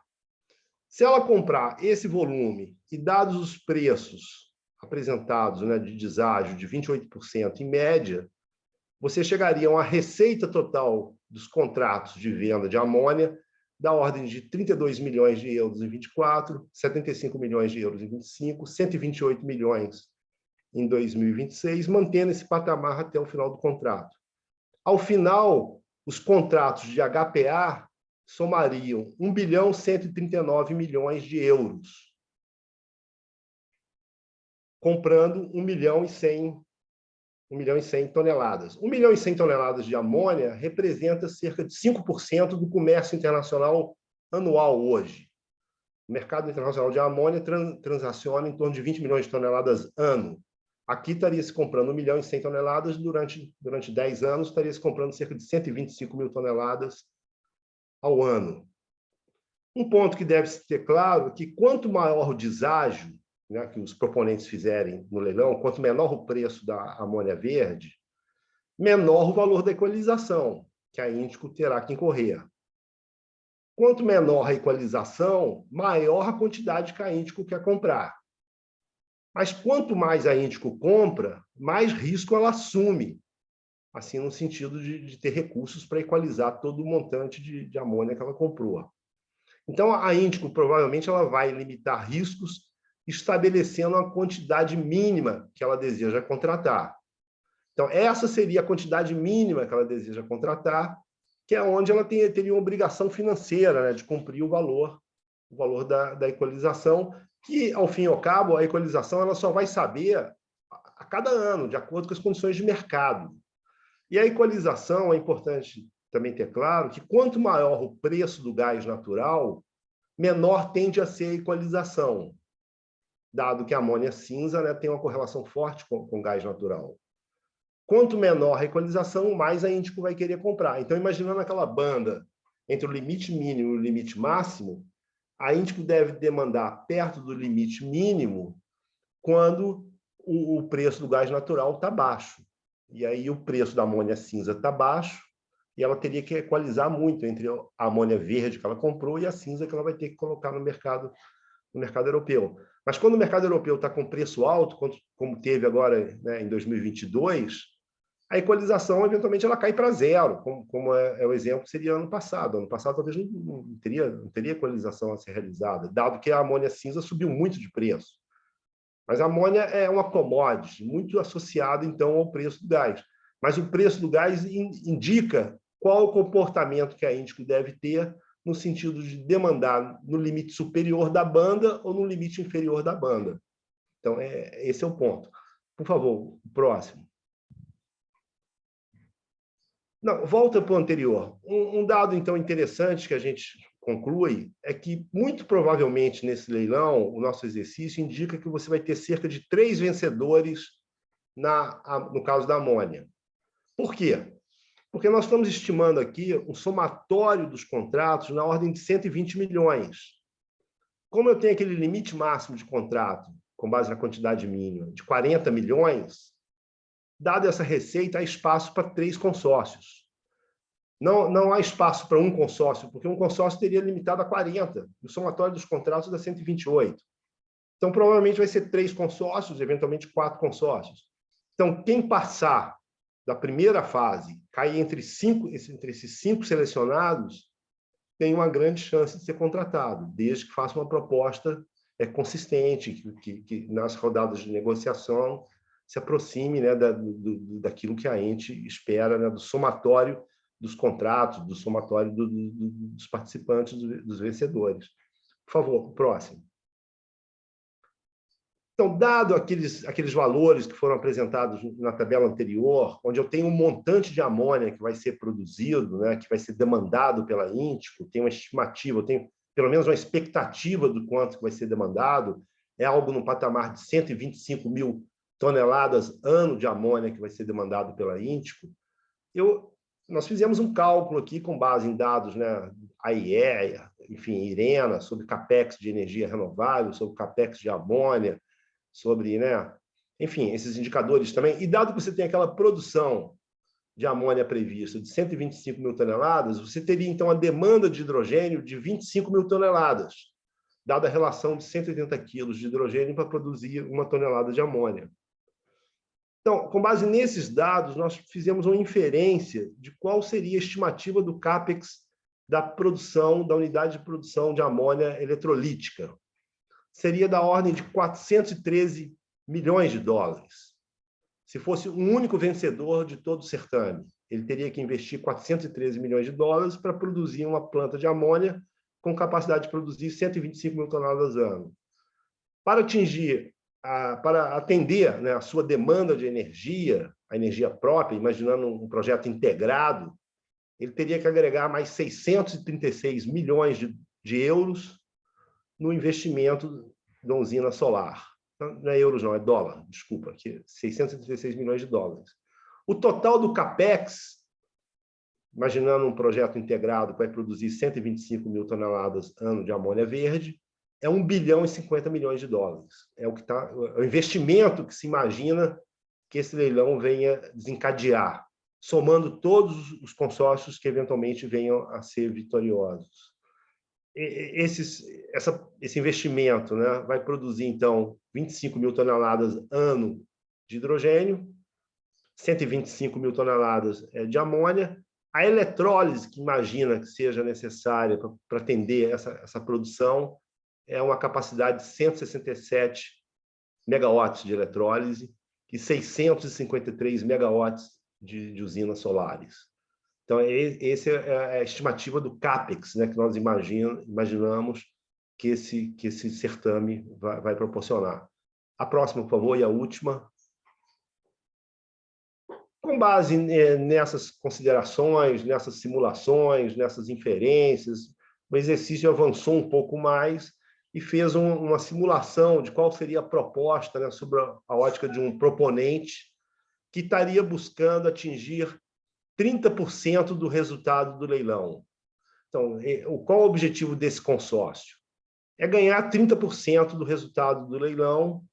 Se ela comprar esse volume e dados os preços apresentados, né, de deságio de 28% em média, você chegaria a uma receita total dos contratos de venda de amônia da ordem de 32 milhões de euros em 24, 75 milhões de euros em 25, 128 milhões em 2026, mantendo esse patamar até o final do contrato. Ao final, os contratos de HPA somariam 1.139 milhões de euros, comprando 1.100.000 toneladas. 1.100.000 toneladas de amônia representa cerca de 5% do comércio internacional anual hoje. O mercado internacional de amônia transaciona em torno de 20 milhões de toneladas ano. Aqui estaria se comprando 1.100.000 toneladas, durante 10 anos estaria se comprando cerca de 125 mil toneladas ao ano. Um ponto que deve se ter claro é que quanto maior o deságio, né, que os proponentes fizerem no leilão, quanto menor o preço da amônia verde, menor o valor da equalização que a Índico terá que incorrer. Quanto menor a equalização, maior a quantidade que a Índico quer comprar. Mas quanto mais a Índico compra, mais risco ela assume, assim, no sentido de ter recursos para equalizar todo o montante de amônia que ela comprou. Então, a Índico, provavelmente, ela vai limitar riscos estabelecendo a quantidade mínima que ela deseja contratar. Então, essa seria a quantidade mínima que ela deseja contratar, que é onde ela teria uma obrigação financeira, né, de cumprir o valor da equalização, que, ao fim e ao cabo, a equalização ela só vai saber a cada ano, de acordo com as condições de mercado. E a equalização, é importante também ter claro que quanto maior o preço do gás natural, menor tende a ser a equalização, dado que a amônia cinza, né, tem uma correlação forte com gás natural. Quanto menor a equalização, mais a Índico vai querer comprar. Então, imaginando aquela banda entre o limite mínimo e o limite máximo, a Índico deve demandar perto do limite mínimo quando o preço do gás natural está baixo. E aí o preço da amônia cinza está baixo, e ela teria que equalizar muito entre a amônia verde que ela comprou e a cinza que ela vai ter que colocar no mercado europeu. Mas quando o mercado europeu está com preço alto, como teve agora, né, em 2022, a equalização, eventualmente, ela cai para zero, como é o exemplo que seria ano passado. Ano passado, talvez não teria equalização a ser realizada, dado que a amônia cinza subiu muito de preço. Mas a amônia é uma commodity, muito associada, então, ao preço do gás. Mas o preço do gás indica qual o comportamento que a Índico deve ter no sentido de demandar no limite superior da banda ou no limite inferior da banda. Então, esse é o ponto. Por favor, o próximo. Não, volta para o anterior. Um dado, então, interessante que a gente conclui é que, muito provavelmente, nesse leilão, o nosso exercício indica que você vai ter cerca de 3 vencedores no caso da amônia. Por quê? Porque nós estamos estimando aqui um somatório dos contratos na ordem de 120 milhões. Como eu tenho aquele limite máximo de contrato, com base na quantidade mínima, de 40 milhões, dada essa receita, há espaço para 3 consórcios. Não há espaço para um consórcio, porque um consórcio teria limitado a 40, e o somatório dos contratos dá 128. Então, provavelmente vai ser 3 consórcios, eventualmente 4 consórcios. Então, quem passar da primeira fase, cair entre esses 5 selecionados, tem uma grande chance de ser contratado, desde que faça uma proposta consistente, que nas rodadas de negociação se aproxime, né, daquilo que a ente espera, né, do somatório dos contratos, do somatório dos participantes, dos vencedores. Por favor, próximo. Então, dado aqueles valores que foram apresentados na tabela anterior, onde eu tenho um montante de amônia que vai ser produzido, né, que vai ser demandado pela Índico, tem uma estimativa, eu tenho pelo menos uma expectativa do quanto que vai ser demandado, é algo no patamar de 125 mil toneladas ano de amônia que vai ser demandado pela Índico. Nós fizemos um cálculo aqui com base em dados, né, AIEA, enfim, IRENA, sobre capex de energia renovável, sobre capex de amônia, sobre, né, enfim, esses indicadores também. E dado que você tem aquela produção de amônia prevista de 125 mil toneladas, você teria, então, a demanda de hidrogênio de 25 mil toneladas, dada a relação de 180 quilos de hidrogênio para produzir 1 tonelada de amônia. Então, com base nesses dados, nós fizemos uma inferência de qual seria a estimativa do CAPEX da produção, da unidade de produção de amônia eletrolítica. Seria da ordem de 413 milhões de dólares. Se fosse um único vencedor de todo o certame, ele teria que investir 413 milhões de dólares para produzir uma planta de amônia com capacidade de produzir 125 mil toneladas ano. Para atender, né, a sua demanda de energia, a energia própria, imaginando um projeto integrado, ele teria que agregar mais 636 milhões de euros no investimento da usina solar. Não é euros, não, é dólar, desculpa, aqui, 636 milhões de dólares. O total do CAPEX, imaginando um projeto integrado que vai produzir 125 mil toneladas ano de amônia verde, é 1 bilhão e 50 milhões de dólares. É o investimento que se imagina que esse leilão venha desencadear, somando todos os consórcios que eventualmente venham a ser vitoriosos. Esse investimento, né, vai produzir, então, 25 mil toneladas ano de hidrogênio, 125 mil toneladas de amônia A eletrólise que imagina que seja necessária para atender essa produção é uma capacidade de 167 megawatts de eletrólise e 653 megawatts de usinas solares. Então, essa é a estimativa do CAPEX, né, que nós imaginamos que esse certame vai proporcionar. A próxima, por favor, e a última. Com base nessas considerações, nessas simulações, nessas inferências, o exercício avançou um pouco mais e fez uma simulação de qual seria a proposta, né, sobre a ótica de um proponente que estaria buscando atingir 30% do resultado do leilão. Então, qual o objetivo desse consórcio? É ganhar 30% do resultado do leilão,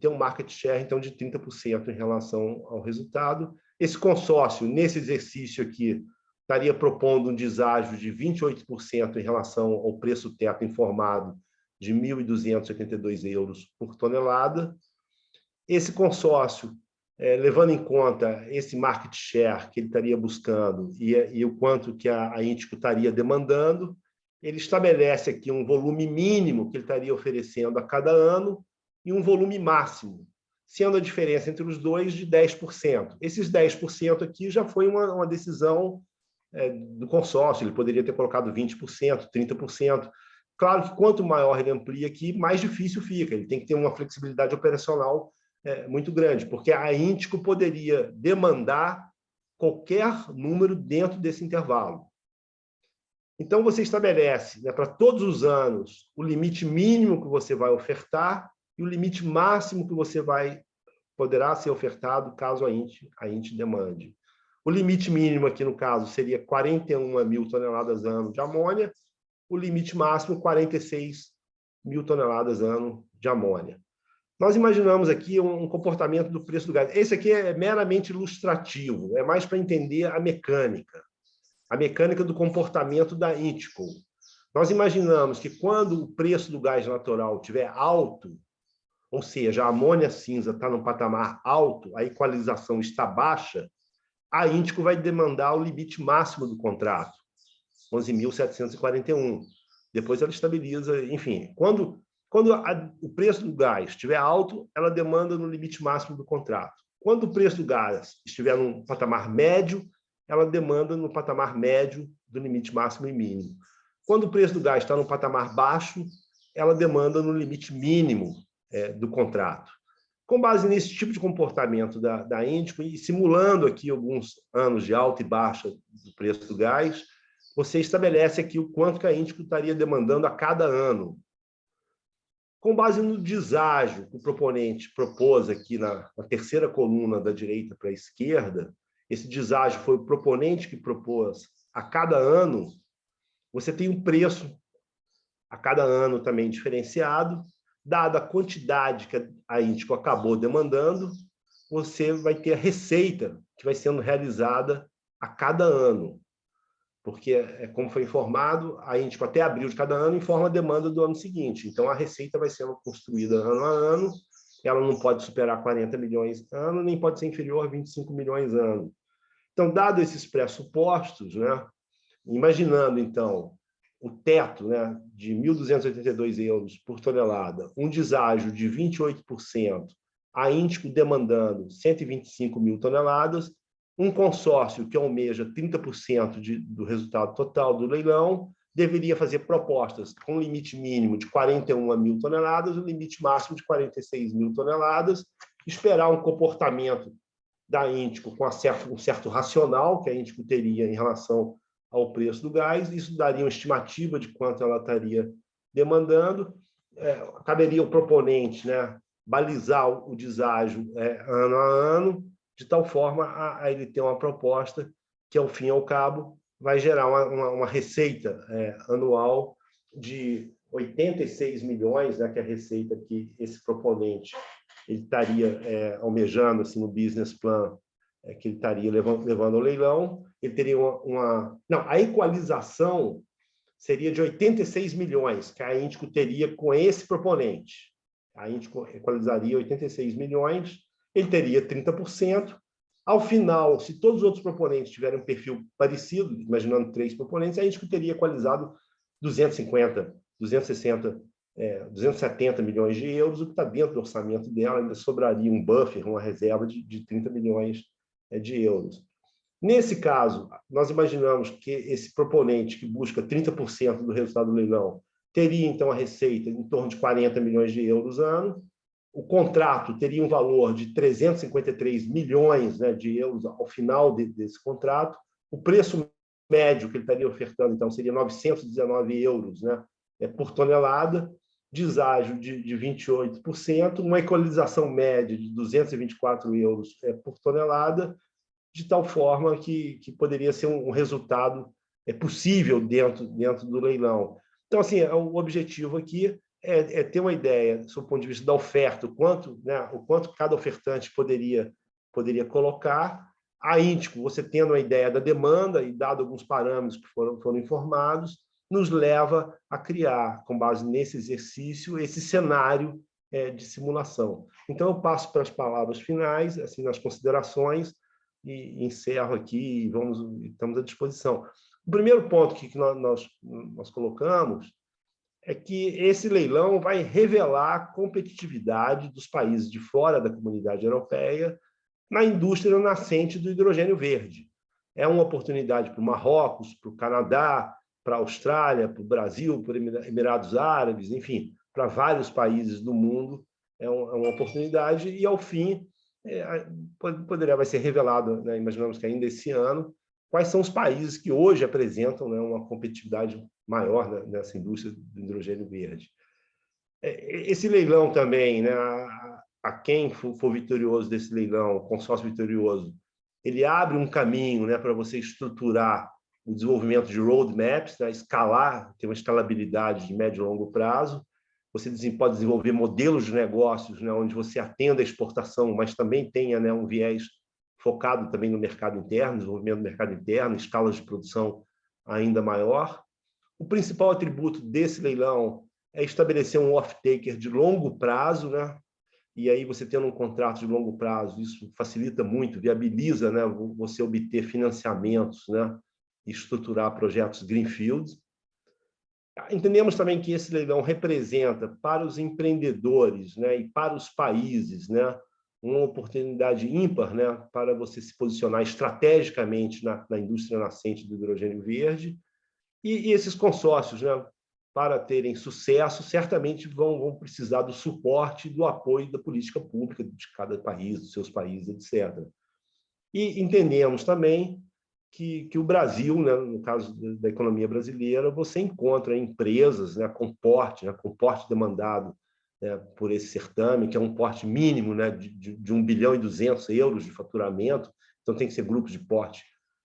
ter um market share, então, de 30% em relação ao resultado. Esse consórcio, nesse exercício aqui, estaria propondo um deságio de 28% em relação ao preço teto informado de 1.282 euros por tonelada. Esse consórcio, levando em conta esse market share que ele estaria buscando e o quanto que a Índico estaria demandando, ele estabelece aqui um volume mínimo que ele estaria oferecendo a cada ano e um volume máximo, sendo a diferença entre os dois de 10%. Esses 10% aqui já foi uma decisão do consórcio, ele poderia ter colocado 20%, 30%. Claro que quanto maior ele amplia aqui, mais difícil fica, ele tem que ter uma flexibilidade operacional muito grande, porque a Índico poderia demandar qualquer número dentro desse intervalo. Então, você estabelece, né, para todos os anos o limite mínimo que você vai ofertar e o limite máximo que você poderá ser ofertado caso a INT demande. O limite mínimo aqui, no caso, seria 41 mil toneladas ano de amônia, o limite máximo 46 mil toneladas ano de amônia. Nós imaginamos aqui um comportamento do preço do gás. Esse aqui é meramente ilustrativo, é mais para entender a mecânica do comportamento da Índico. Nós imaginamos que quando o preço do gás natural estiver alto, ou seja, a amônia cinza está num patamar alto, a equalização está baixa, a Índico vai demandar o limite máximo do contrato, 11.741. Depois ela estabiliza, enfim. Quando o preço do gás estiver alto, ela demanda no limite máximo do contrato. Quando o preço do gás estiver num patamar médio, ela demanda no patamar médio do limite máximo e mínimo. Quando o preço do gás está no patamar baixo, ela demanda no limite mínimo do contrato. Com base nesse tipo de comportamento da Índico, e simulando aqui alguns anos de alta e baixa do preço do gás, você estabelece aqui o quanto que a Índico estaria demandando a cada ano. Com base no deságio que o proponente propôs aqui na terceira coluna da direita para a esquerda, esse deságio foi o proponente que propôs a cada ano, você tem um preço a cada ano também diferenciado, dada a quantidade que a Índico acabou demandando, você vai ter a receita que vai sendo realizada a cada ano. Porque, como foi informado, a Índico até abril de cada ano informa a demanda do ano seguinte. Então, a receita vai sendo construída ano a ano, ela não pode superar 40 milhões ano, nem pode ser inferior a 25 milhões ano. Então, dado esses pressupostos, né, imaginando, então, o teto, né, de 1.282 euros por tonelada, um deságio de 28%, a Índico demandando 125 mil toneladas, um consórcio que almeja 30% do resultado total do leilão deveria fazer propostas com limite mínimo de 41 mil toneladas, o limite máximo de 46 mil toneladas, esperar um comportamento da Índico com um certo racional que a Índico teria em relação ao preço do gás, isso daria uma estimativa de quanto ela estaria demandando, caberia ao proponente, né, balizar o deságio ano a ano, de tal forma a ele ter uma proposta que, ao fim e ao cabo, vai gerar uma receita anual de 86 milhões, né, que é a receita que esse proponente ele estaria almejando assim, no business plan, que ele estaria levando ao leilão. Ele teria Não, a equalização seria de 86 milhões, que a Índico teria com esse proponente. A Índico equalizaria 86 milhões, ele teria 30%, Ao final, se todos os outros proponentes tiverem um perfil parecido, imaginando 3 proponentes, a gente teria equalizado 250, 260, 270 milhões de euros, o que está dentro do orçamento dela, ainda sobraria um buffer, uma reserva de 30 milhões de euros. Nesse caso, nós imaginamos que esse proponente que busca 30% do resultado do leilão teria, então, a receita em torno de 40 milhões de euros ano. O contrato teria um valor de 353 milhões, né, de euros ao final desse contrato. O preço médio que ele estaria ofertando, então, seria 919 euros, né, por tonelada, deságio de 28%, uma equalização média de 224 euros por tonelada, de tal forma que poderia ser um resultado possível dentro do leilão. Então, assim, o objetivo aqui é ter uma ideia, do ponto de vista da oferta, o quanto cada ofertante poderia colocar. A Índico, você tendo uma ideia da demanda e dado alguns parâmetros que foram informados, nos leva a criar, com base nesse exercício, esse cenário de simulação. Então, eu passo para as palavras finais, assim, nas considerações, e encerro aqui e estamos à disposição. O primeiro ponto que nós colocamos é que esse leilão vai revelar a competitividade dos países de fora da comunidade europeia na indústria nascente do hidrogênio verde. É uma oportunidade para o Marrocos, para o Canadá, para a Austrália, para o Brasil, para os Emirados Árabes, enfim, para vários países do mundo. É uma oportunidade e, ao fim, vai ser revelado, né, imaginamos que ainda esse ano, quais são os países que hoje apresentam, né, uma competitividade maior, né, nessa indústria do hidrogênio verde. Esse leilão também, né, a quem for vitorioso desse leilão, o consórcio vitorioso, ele abre um caminho, né, para você estruturar o desenvolvimento de roadmaps, né, ter uma escalabilidade de médio e longo prazo. Você pode desenvolver modelos de negócios, né, onde você atenda a exportação, mas também tenha, né, um viés focado também no mercado interno, desenvolvimento do mercado interno, escalas de produção ainda maior. O principal atributo desse leilão é estabelecer um off-taker de longo prazo, né? E aí você tendo um contrato de longo prazo, isso facilita muito, viabiliza, né, você obter financiamentos, né, e estruturar projetos greenfield. Entendemos também que esse leilão representa para os empreendedores, né, e para os países, né, uma oportunidade ímpar, né, para você se posicionar estrategicamente na indústria nascente do hidrogênio verde. E esses consórcios, né, para terem sucesso, certamente vão precisar do suporte e do apoio da política pública de cada país, dos seus países, etc. E entendemos também que o Brasil, né, no caso da economia brasileira, você encontra empresas, né, com porte demandado, né, por esse certame, que é um porte mínimo, né, de 1 bilhão e 200 euros de faturamento, então tem que ser grupos de porte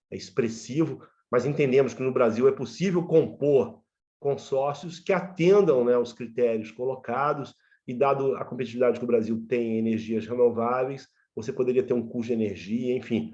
expressivo, mas entendemos que no Brasil é possível compor consórcios que atendam, né, os critérios colocados, e dado a competitividade que o Brasil tem em energias renováveis, você poderia ter um custo de energia, enfim.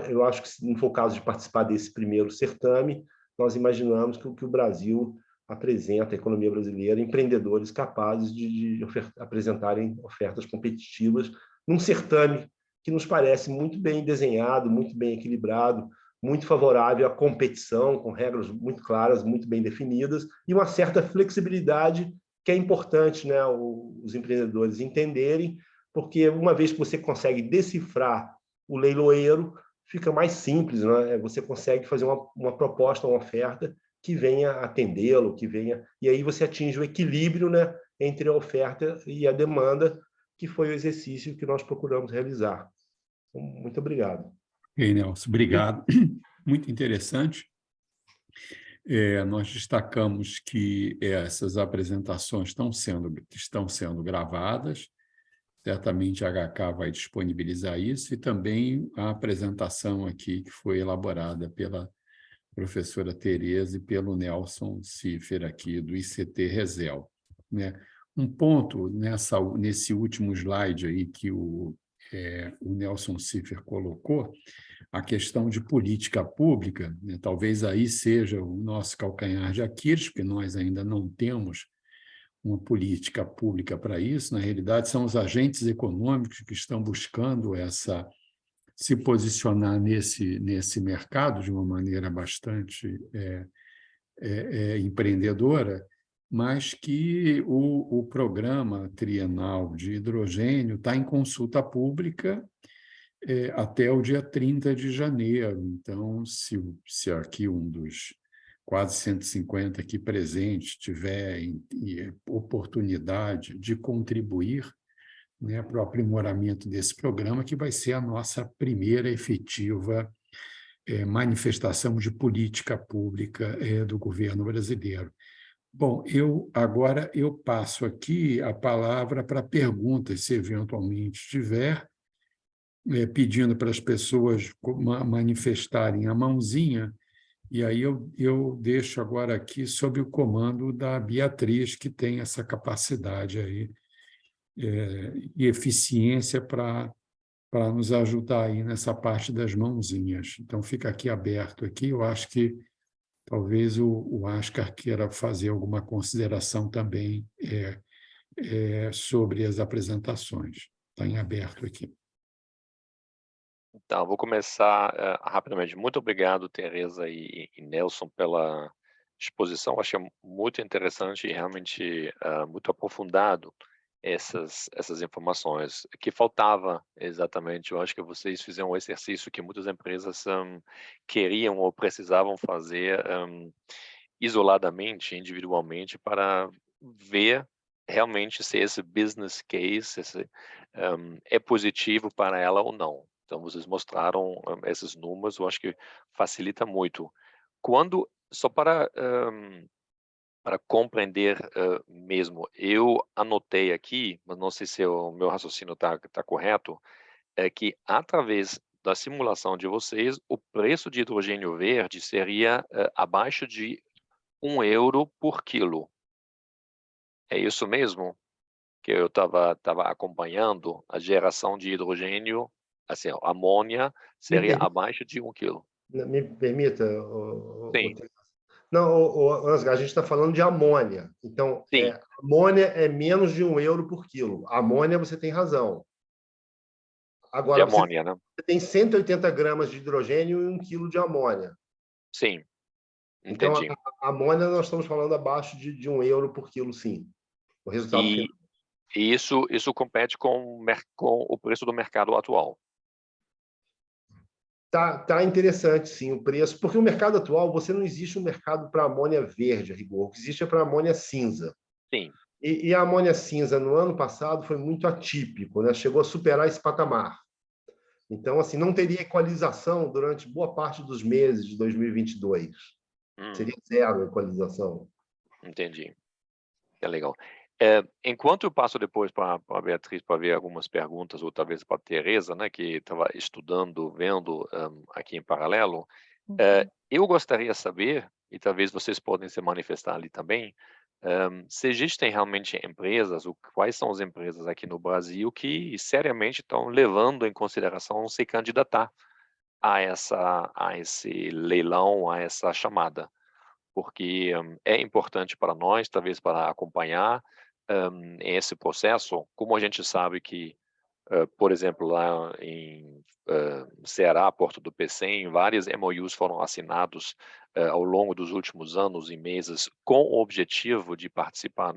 Eu acho que, se não for o caso de participar desse primeiro certame, nós imaginamos que o Brasil apresenta, a economia brasileira, empreendedores capazes de apresentarem ofertas competitivas num certame que nos parece muito bem desenhado, muito bem equilibrado, muito favorável à competição, com regras muito claras, muito bem definidas, e uma certa flexibilidade que é importante, né, os empreendedores entenderem, porque uma vez que você consegue decifrar o leiloeiro, fica mais simples, né? Você consegue fazer uma proposta, uma oferta que venha atendê-lo, e aí você atinge o equilíbrio, né, entre a oferta e a demanda, que foi o exercício que nós procuramos realizar. Então, muito obrigado. Ok, Nelson, obrigado. Muito interessante. Nós destacamos que essas apresentações estão sendo gravadas. Certamente a HK vai disponibilizar isso, e também a apresentação aqui que foi elaborada pela professora Tereza e pelo Nelson Ciffer aqui do ICT Resel, né? Um ponto nesse último slide aí que o Nelson Ciffer colocou, a questão de política pública, né? Talvez aí seja o nosso calcanhar de Aquiles, porque nós ainda não temos uma política pública para isso. Na realidade, são os agentes econômicos que estão buscando essa se posicionar nesse mercado de uma maneira bastante empreendedora, mas que o programa trienal de hidrogênio está em consulta pública até o dia 30 de janeiro. Então, se aqui um dos quase 150 aqui presentes tiver oportunidade de contribuir, né, para o aprimoramento desse programa, que vai ser a nossa primeira efetiva manifestação de política pública do governo brasileiro. Bom, agora eu passo aqui a palavra para perguntas, se eventualmente tiver, pedindo para as pessoas manifestarem a mãozinha, e aí eu deixo agora aqui sob o comando da Beatriz, que tem essa capacidade aí e eficiência para nos ajudar aí nessa parte das mãozinhas. Então, fica aqui aberto aqui. Eu acho que talvez o Ascar queira fazer alguma consideração também sobre as apresentações. Está em aberto aqui. Então, vou começar rapidamente. Muito obrigado, Tereza e Nelson, pela exposição. Achei muito interessante e realmente muito aprofundado essas informações. Que faltava exatamente, eu acho que vocês fizeram um exercício que muitas empresas queriam ou precisavam fazer isoladamente, individualmente, para ver realmente se esse business case é positivo para ela ou não. Então, vocês mostraram esses números, eu acho que facilita muito. Só para compreender mesmo, eu anotei aqui, mas não sei se o meu raciocínio está correto, é que através da simulação de vocês, o preço de hidrogênio verde seria abaixo de €1 por quilo. É isso mesmo? Que eu estava acompanhando a geração de hidrogênio, assim, amônia seria abaixo de 1 quilo. Me permita, Sim. Não, Ansgar, a gente está falando de amônia. Então, Sim. amônia é menos de €1 por quilo. Amônia, você tem razão. Agora, De amônia, né? você tem 180 gramas de hidrogênio e 1 quilo de amônia. Sim, Então, entendi. a amônia, nós estamos falando abaixo de €1 por quilo, sim. O resultado final. E isso compete com o preço do mercado atual. Tá interessante, sim, o preço, porque o mercado atual, você não existe um mercado para amônia verde, a rigor, o que existe é para amônia cinza. Sim. E a amônia cinza, no ano passado, foi muito atípico, né? Chegou a superar esse patamar. Então, assim, não teria equalização durante boa parte dos meses de 2022. Seria zero equalização. Entendi. É legal. Enquanto eu passo depois para a Beatriz para ver algumas perguntas, ou talvez para a Tereza, né, que estava estudando, vendo aqui em paralelo, eu gostaria de saber, e talvez vocês podem se manifestar ali também, se existem realmente empresas, ou quais são as empresas aqui no Brasil que seriamente estão levando em consideração se candidatar a esse leilão, a essa chamada, porque é importante para nós, talvez para acompanhar esse processo, como a gente sabe que, por exemplo, lá em Ceará, Porto do Pecém, vários MOUs foram assinados ao longo dos últimos anos e meses com o objetivo de participar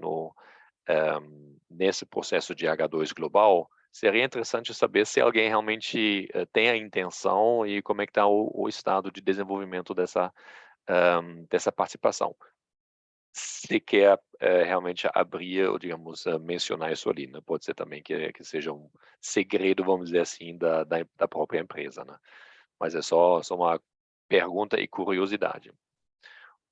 nesse processo de H2 global. Seria interessante saber se alguém realmente tem a intenção e como é que está o estado de desenvolvimento dessa participação. Se quer realmente abrir, ou digamos, mencionar isso ali, né? Pode ser também que seja um segredo, vamos dizer assim, da própria empresa, né? Mas é só uma pergunta e curiosidade.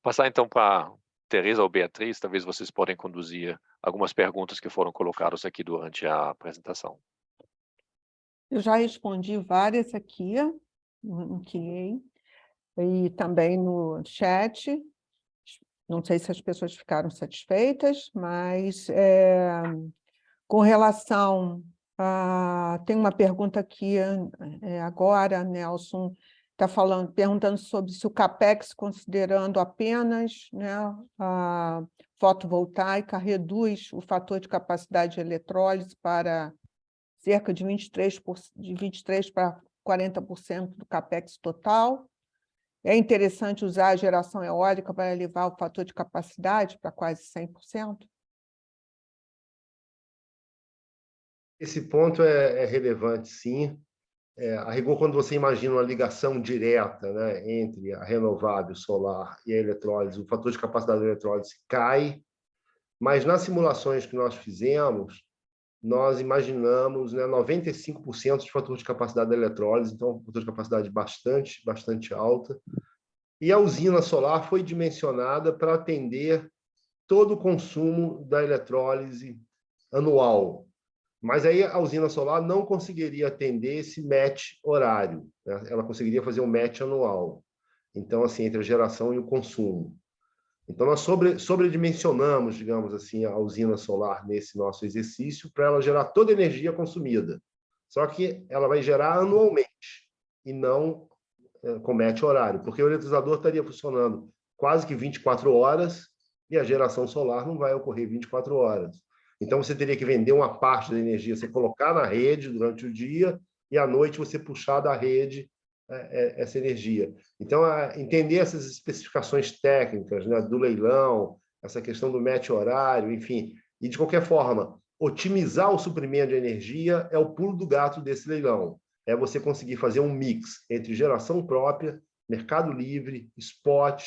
Passar então para Tereza ou Beatriz, talvez vocês podem conduzir algumas perguntas que foram colocadas aqui durante a apresentação. Eu já respondi várias aqui no QA e também no chat. Não sei se as pessoas ficaram satisfeitas, mas com relação a... Tem uma pergunta aqui agora, Nelson está perguntando sobre se o CAPEX, considerando apenas, né, a fotovoltaica, reduz o fator de capacidade de eletrólise para cerca de 23 para 40% do CAPEX total. É interessante usar a geração eólica para elevar o fator de capacidade para quase 100%? Esse ponto é relevante, sim. A rigor, quando você imagina uma ligação direta, né, entre a renovável solar e a eletrólise, o fator de capacidade da eletrólise cai, mas nas simulações que nós fizemos, nós imaginamos, né, 95% de fator de capacidade da eletrólise, então um fator de capacidade bastante alta. E a usina solar foi dimensionada para atender todo o consumo da eletrólise anual. Mas aí a usina solar não conseguiria atender esse match horário, né? Ela conseguiria fazer um match anual. Então, assim, entre a geração e o consumo. Então, nós sobredimensionamos, digamos assim, a usina solar nesse nosso exercício para ela gerar toda a energia consumida. Só que ela vai gerar anualmente e não com match horário, porque o eletrizador estaria funcionando quase que 24 horas e a geração solar não vai ocorrer 24 horas. Então, você teria que vender uma parte da energia, você colocar na rede durante o dia e à noite você puxar da rede essa energia. Então, entender essas especificações técnicas, né, do leilão, essa questão do match horário, enfim, e de qualquer forma, otimizar o suprimento de energia é o pulo do gato desse leilão. É você conseguir fazer um mix entre geração própria, mercado livre, spot,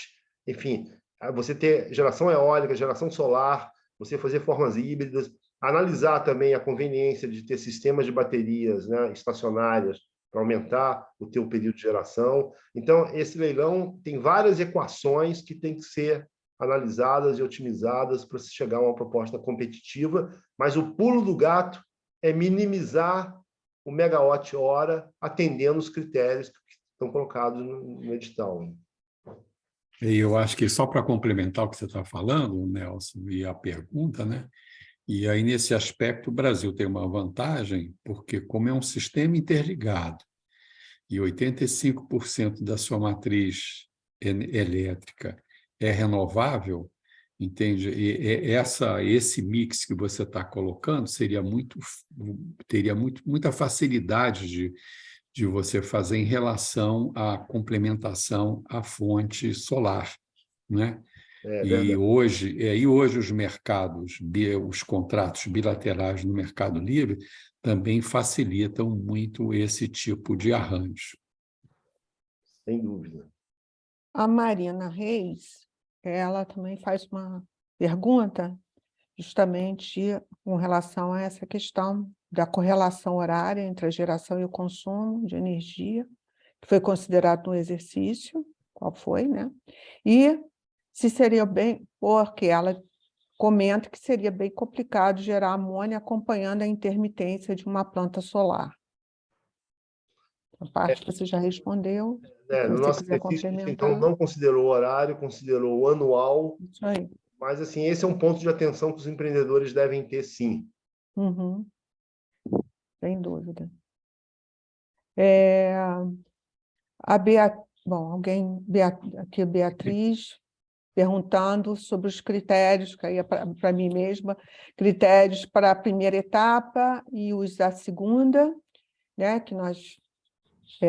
enfim, você ter geração eólica, geração solar, você fazer formas híbridas, analisar também a conveniência de ter sistemas de baterias, né, estacionárias para aumentar o teu período de geração. Então, esse leilão tem várias equações que têm que ser analisadas e otimizadas para se chegar a uma proposta competitiva, mas o pulo do gato é minimizar o megawatt-hora atendendo os critérios que estão colocados no edital. E eu acho que só para complementar o que você está falando, Nelson, e a pergunta, né? E aí, nesse aspecto, o Brasil tem uma vantagem, porque como é um sistema interligado e 85% da sua matriz elétrica é renovável, entende? E esse mix que você está colocando teria muita facilidade de você fazer em relação à complementação à fonte solar, né? E hoje os mercados, os contratos bilaterais no Mercado Livre também facilitam muito esse tipo de arranjo. Sem dúvida. A Marina Reis, ela também faz uma pergunta justamente com relação a essa questão da correlação horária entre a geração e o consumo de energia, que foi considerado um exercício, qual foi, né? E se seria bem, porque ela comenta que seria bem complicado gerar amônia acompanhando a intermitência de uma planta solar. A parte que você já respondeu, se No você nosso quiser exercício, complementar. então, não considerou o horário, considerou o anual, Isso aí. mas, assim, esse é um ponto de atenção que os empreendedores devem ter, sim. Uhum. Sem dúvida. Aqui, Beatriz, perguntando sobre os critérios, que aí é para mim mesma, critérios para a primeira etapa e os da segunda, né, que nós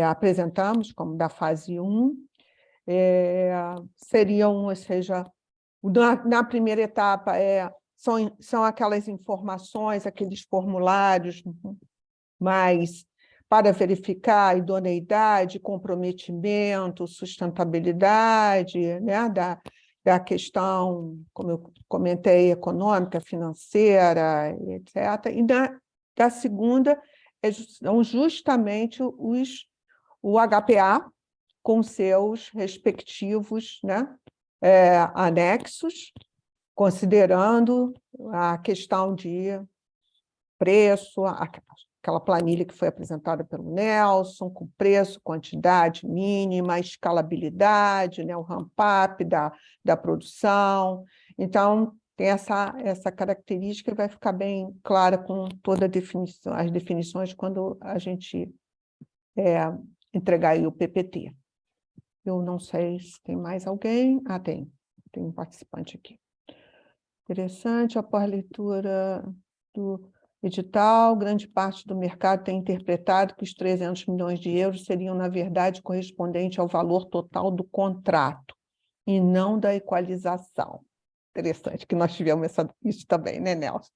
apresentamos como da fase 1, seriam, ou seja, na primeira etapa são aquelas informações, aqueles formulários mais para verificar a idoneidade, comprometimento, sustentabilidade, né, da questão, como eu comentei, econômica, financeira, etc. E da segunda são justamente o HPA com seus respectivos, né, anexos, considerando a questão de preço, aquela planilha que foi apresentada pelo Nelson, com preço, quantidade mínima, escalabilidade, né, o ramp-up da produção. Então, tem essa característica que vai ficar bem clara com todas as definições quando a gente entregar aí o PPT. Eu não sei se tem mais alguém. Tem um participante aqui. Interessante, após a leitura do edital, grande parte do mercado tem interpretado que os 300 milhões de euros seriam, na verdade, correspondentes ao valor total do contrato e não da equalização. Interessante que nós tivemos isso também, né, Nelson?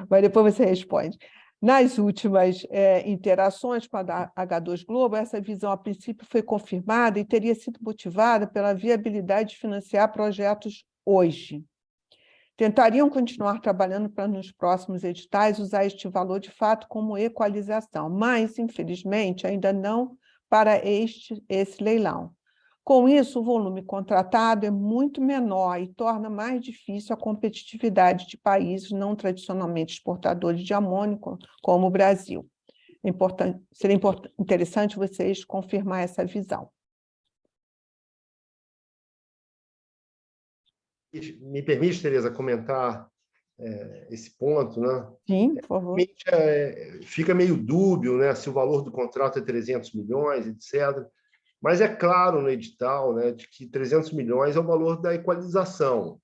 Mas depois você responde. Nas últimas interações com a H2 Globo, essa visão, a princípio, foi confirmada e teria sido motivada pela viabilidade de financiar projetos hoje. Tentariam continuar trabalhando para, nos próximos editais, usar este valor de fato como equalização, mas, infelizmente, ainda não para esse leilão. Com isso, o volume contratado é muito menor e torna mais difícil a competitividade de países não tradicionalmente exportadores de amônio, como o Brasil. Seria interessante vocês confirmar essa visão. Me permite, Tereza, comentar esse ponto, né? Sim, por favor. Fica meio dúbio, né, se o valor do contrato é 300 milhões, etc. Mas é claro no edital, né, de que 300 milhões é o valor da equalização,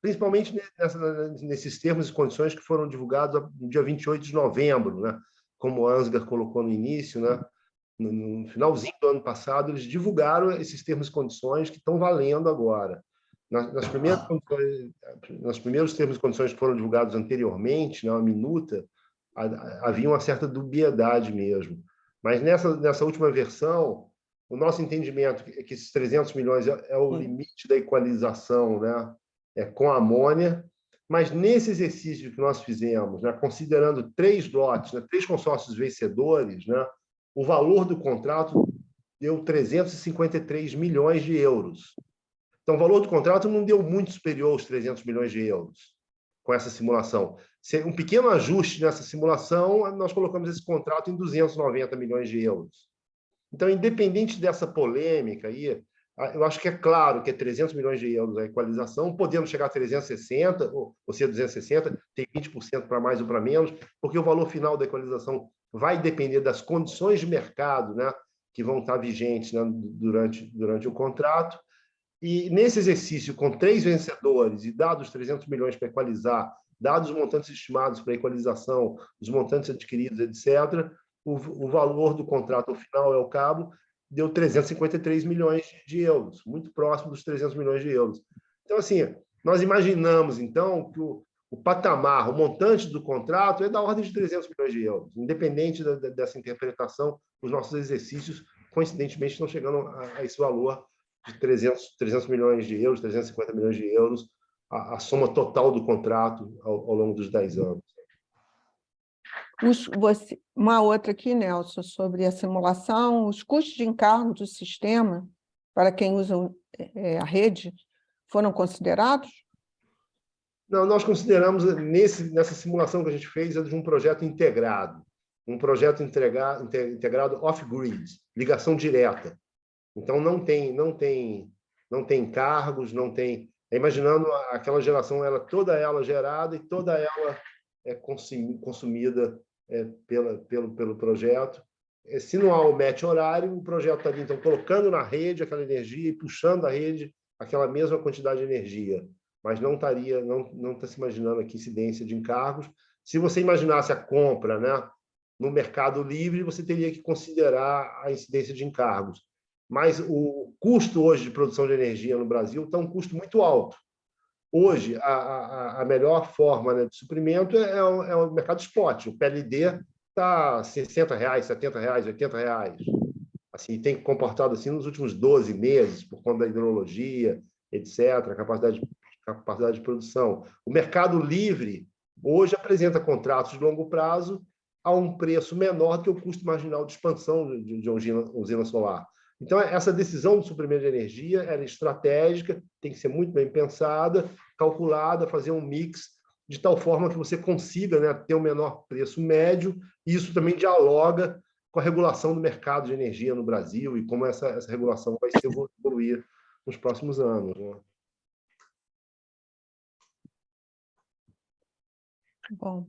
principalmente nesses termos e condições que foram divulgados no dia 28 de novembro, né? Como o Ansgar colocou no início, né? No finalzinho do ano passado, eles divulgaram esses termos e condições que estão valendo agora. Nos primeiros termos e condições que foram divulgados anteriormente, na minuta, havia uma certa dubiedade mesmo. Mas nessa última versão, o nosso entendimento é que esses 300 milhões é o limite da equalização, né? Com a amônia, mas nesse exercício que nós fizemos, né, considerando 3 lotes, né, 3 consórcios vencedores, né, o valor do contrato deu 353 milhões de euros. Então, o valor do contrato não deu muito superior aos 300 milhões de euros com essa simulação. Um pequeno ajuste nessa simulação, nós colocamos esse contrato em 290 milhões de euros. Então, independente dessa polêmica aí, eu acho que é claro que é 300 milhões de euros a equalização, podemos chegar a 360, ou ser 260, tem 20% para mais ou para menos, porque o valor final da equalização vai depender das condições de mercado, né, que vão estar vigentes, né, durante o contrato. E nesse exercício, com 3 vencedores e dados 300 milhões para equalizar, dados os montantes estimados para equalização, os montantes adquiridos, etc., o valor do contrato ao final, ao cabo, deu 353 milhões de euros, muito próximo dos 300 milhões de euros. Então, assim, nós imaginamos, então, que o patamar, o montante do contrato é da ordem de 300 milhões de euros, independente dessa interpretação, os nossos exercícios, coincidentemente, estão chegando a esse valor de 300 milhões de euros, 350 milhões de euros, a soma total do contrato ao longo dos 10 anos. Uma outra aqui, Nelson, sobre a simulação, os custos de encargo do sistema para quem usa a rede foram considerados? Não, nós consideramos, nessa simulação que a gente fez, de um projeto integrado, integrado off-grid, ligação direta. Então, não tem cargos, não tem... Imaginando aquela geração, toda ela gerada e toda ela consumida pelo projeto. Se não há o match horário, o projeto está ali, então, colocando na rede aquela energia e puxando a rede aquela mesma quantidade de energia. Mas não está se imaginando aqui incidência de encargos. Se você imaginasse a compra, né, no mercado livre, você teria que considerar a incidência de encargos. Mas o custo hoje de produção de energia no Brasil está um custo muito alto. Hoje, a melhor forma, né, de suprimento é o mercado spot. O PLD está R$ 60, R$ 70, R$ 80. Assim, tem comportado assim nos últimos 12 meses, por conta da hidrologia, etc., capacidade de produção. O mercado livre hoje apresenta contratos de longo prazo a um preço menor do que o custo marginal de expansão de usina solar. Então, essa decisão de suprimento de energia é estratégica, tem que ser muito bem pensada, calculada, fazer um mix de tal forma que você consiga, né, ter um menor preço médio, e isso também dialoga com a regulação do mercado de energia no Brasil e como essa regulação vai se evoluir nos próximos anos, né? Bom,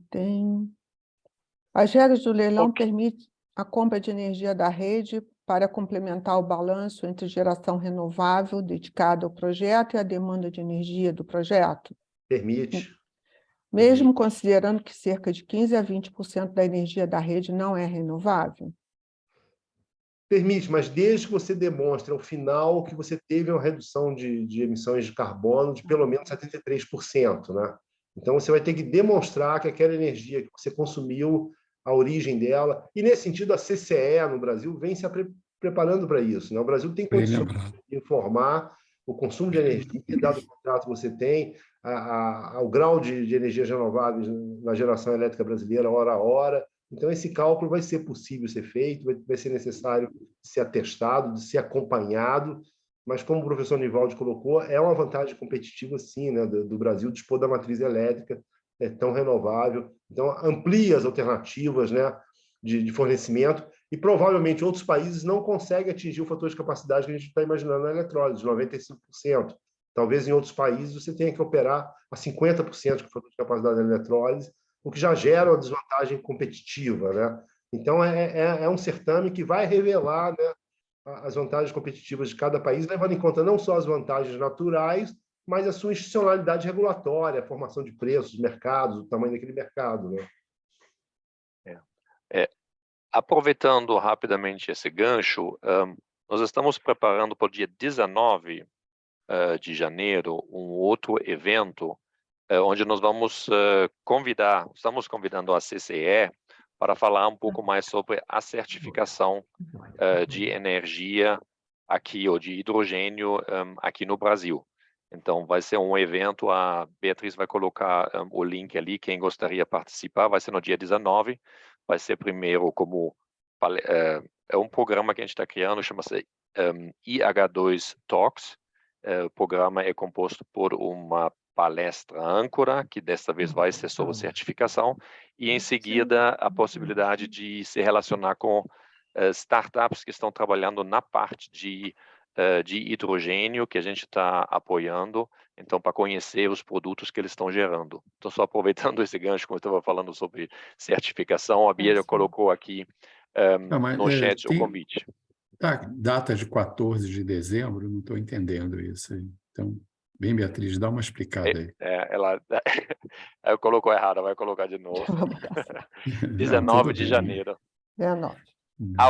as regras do leilão permitem a compra de energia da rede para complementar o balanço entre geração renovável dedicada ao projeto e a demanda de energia do projeto? Permite. mesmo considerando que cerca de 15% a 20% da energia da rede não é renovável? Permite, mas desde que você demonstre ao final que você teve uma redução de emissões de carbono de pelo menos 73%, né? Então, você vai ter que demonstrar que aquela energia que você consumiu, a origem dela, e nesse sentido a CCE no Brasil vem se preparando para isso, né? O Brasil tem Bem condições lembrado. de informar o consumo de energia, dado o contrato que você tem, o grau de energias renováveis na geração elétrica brasileira, hora a hora. Então, esse cálculo vai ser possível ser feito, vai ser necessário ser atestado, de ser acompanhado, mas como o professor Nivaldi colocou, é uma vantagem competitiva, sim, né, do Brasil dispor da matriz elétrica tão renovável. Então, amplia as alternativas, né, de fornecimento, e provavelmente outros países não conseguem atingir o fator de capacidade que a gente está imaginando na eletrólise, de 95%. Talvez em outros países você tenha que operar a 50% do fator de capacidade da eletrólise, o que já gera uma desvantagem competitiva, né? Então, é um certame que vai revelar, né, as vantagens competitivas de cada país, levando em conta não só as vantagens naturais, mas a sua institucionalidade regulatória, a formação de preços, mercados, o tamanho daquele mercado, né? Aproveitando rapidamente esse gancho, nós estamos preparando para o dia 19 de janeiro um outro evento onde nós vamos estamos convidando a CCE para falar um pouco mais sobre a certificação de energia aqui, ou de hidrogênio aqui no Brasil. Então, vai ser um evento, a Beatriz vai colocar o link ali, quem gostaria de participar, vai ser no dia 19, vai ser primeiro como, é um programa que a gente está criando, chama-se IH2 Talks. O programa é composto por uma palestra âncora, que desta vez vai ser sobre certificação, e em seguida a possibilidade de se relacionar com startups que estão trabalhando na parte de hidrogênio, que a gente está apoiando, então, para conhecer os produtos que eles estão gerando. Então, só aproveitando esse gancho, como eu estava falando sobre certificação, a Bia colocou aqui no chat o convite. Tá, data de 14 de dezembro, não estou entendendo isso aí. Então, bem, Beatriz, dá uma explicada aí. Ela colocou errado, vai colocar de novo. Não, 19 tudo de bem. janeiro. 19.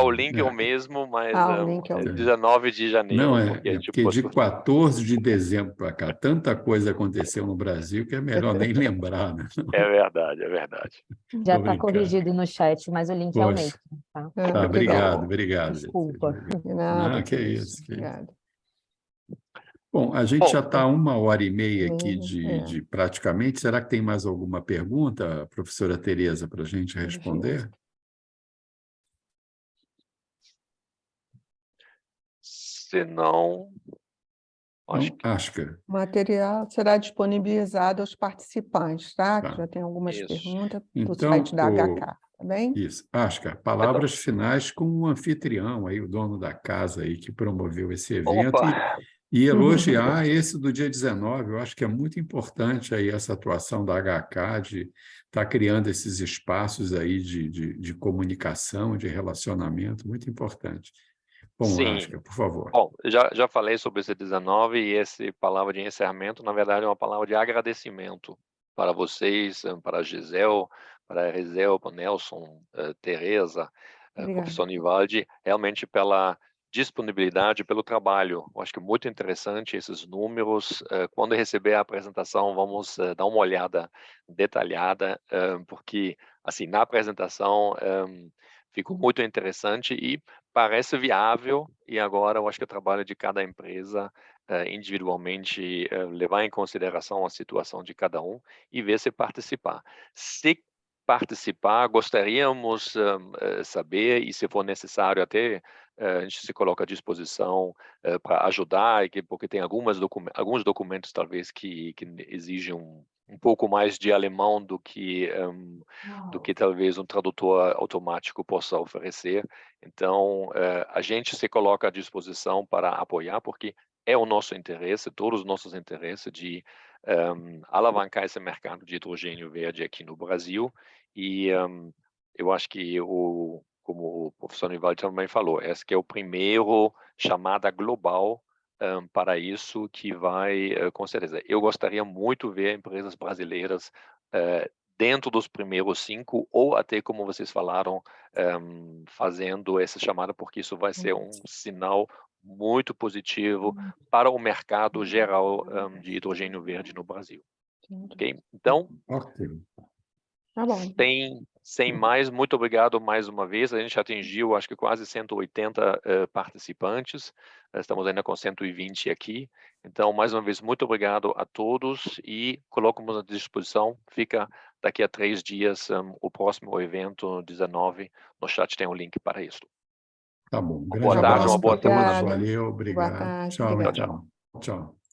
O link é o mesmo, mas o link é o mesmo. 19 de janeiro. Não, porque de 14 de dezembro para cá, tanta coisa aconteceu no Brasil que é melhor nem lembrar, né? É verdade, é verdade. Já Tô está brincando. corrigido no chat, mas o link é o Poxa. mesmo. Tá? Tá, obrigado. Desculpa. Nada, Não, que isso. Obrigada. Bom, a gente já está 1h30 aqui É. de praticamente. Será que tem mais alguma pergunta, professora Tereza, para a gente responder? Se não, Acho que O material será disponibilizado aos participantes, tá? Tá. Que já tem algumas Isso. perguntas do Então, site da HK, tá bem? isso. Ascar, palavras finais com o anfitrião, aí, o dono da casa aí, que promoveu esse evento, Opa! e elogiar esse do dia 19. Eu acho que é muito importante aí essa atuação da HK de estar criando esses espaços aí de comunicação, de relacionamento, muito importante. Bom, Sim. Ascar, por favor. Bom, já falei sobre esse 19 e essa palavra de encerramento, na verdade, é uma palavra de agradecimento para vocês, para a Gisele, para a Erisel, para o Nelson, Tereza, Obrigada. professor Nivaldi, realmente pela disponibilidade, pelo trabalho. Eu acho que é muito interessante esses números. Quando receber a apresentação, vamos dar uma olhada detalhada, porque, assim, na apresentação ficou muito interessante e parece viável, e agora eu acho que o trabalho de cada empresa individualmente levar em consideração a situação de cada um e ver se participar. Se participar, gostaríamos saber, e se for necessário até a gente se coloca à disposição para ajudar, porque tem alguns documentos talvez que exigem um pouco mais de alemão do que talvez um tradutor automático possa oferecer. Então, a gente se coloca à disposição para apoiar, porque é o nosso interesse, todos os nossos interesses de alavancar esse mercado de hidrogênio verde aqui no Brasil. E eu acho que, como o professor Nivaldi também falou, esse que é o primeiro chamada global para isso que vai, com certeza. Eu gostaria muito de ver empresas brasileiras dentro dos primeiros 5, ou até, como vocês falaram, fazendo essa chamada, porque isso vai ser um sinal muito positivo para o mercado geral de hidrogênio verde no Brasil. Ok? Então, Ok. Tá bom. sem mais, muito obrigado mais uma vez. A gente atingiu, acho que quase 180 participantes. Estamos ainda com 120 aqui. Então, mais uma vez, muito obrigado a todos e colocamos à disposição. Fica daqui a 3 dias o próximo evento, 19. No chat tem um link para isso. Tá bom. Um grande Boa tarde, abraço uma boa para todos. semana. Valeu, Boa obrigado. tarde, Tchau, obrigada. então. Tchau.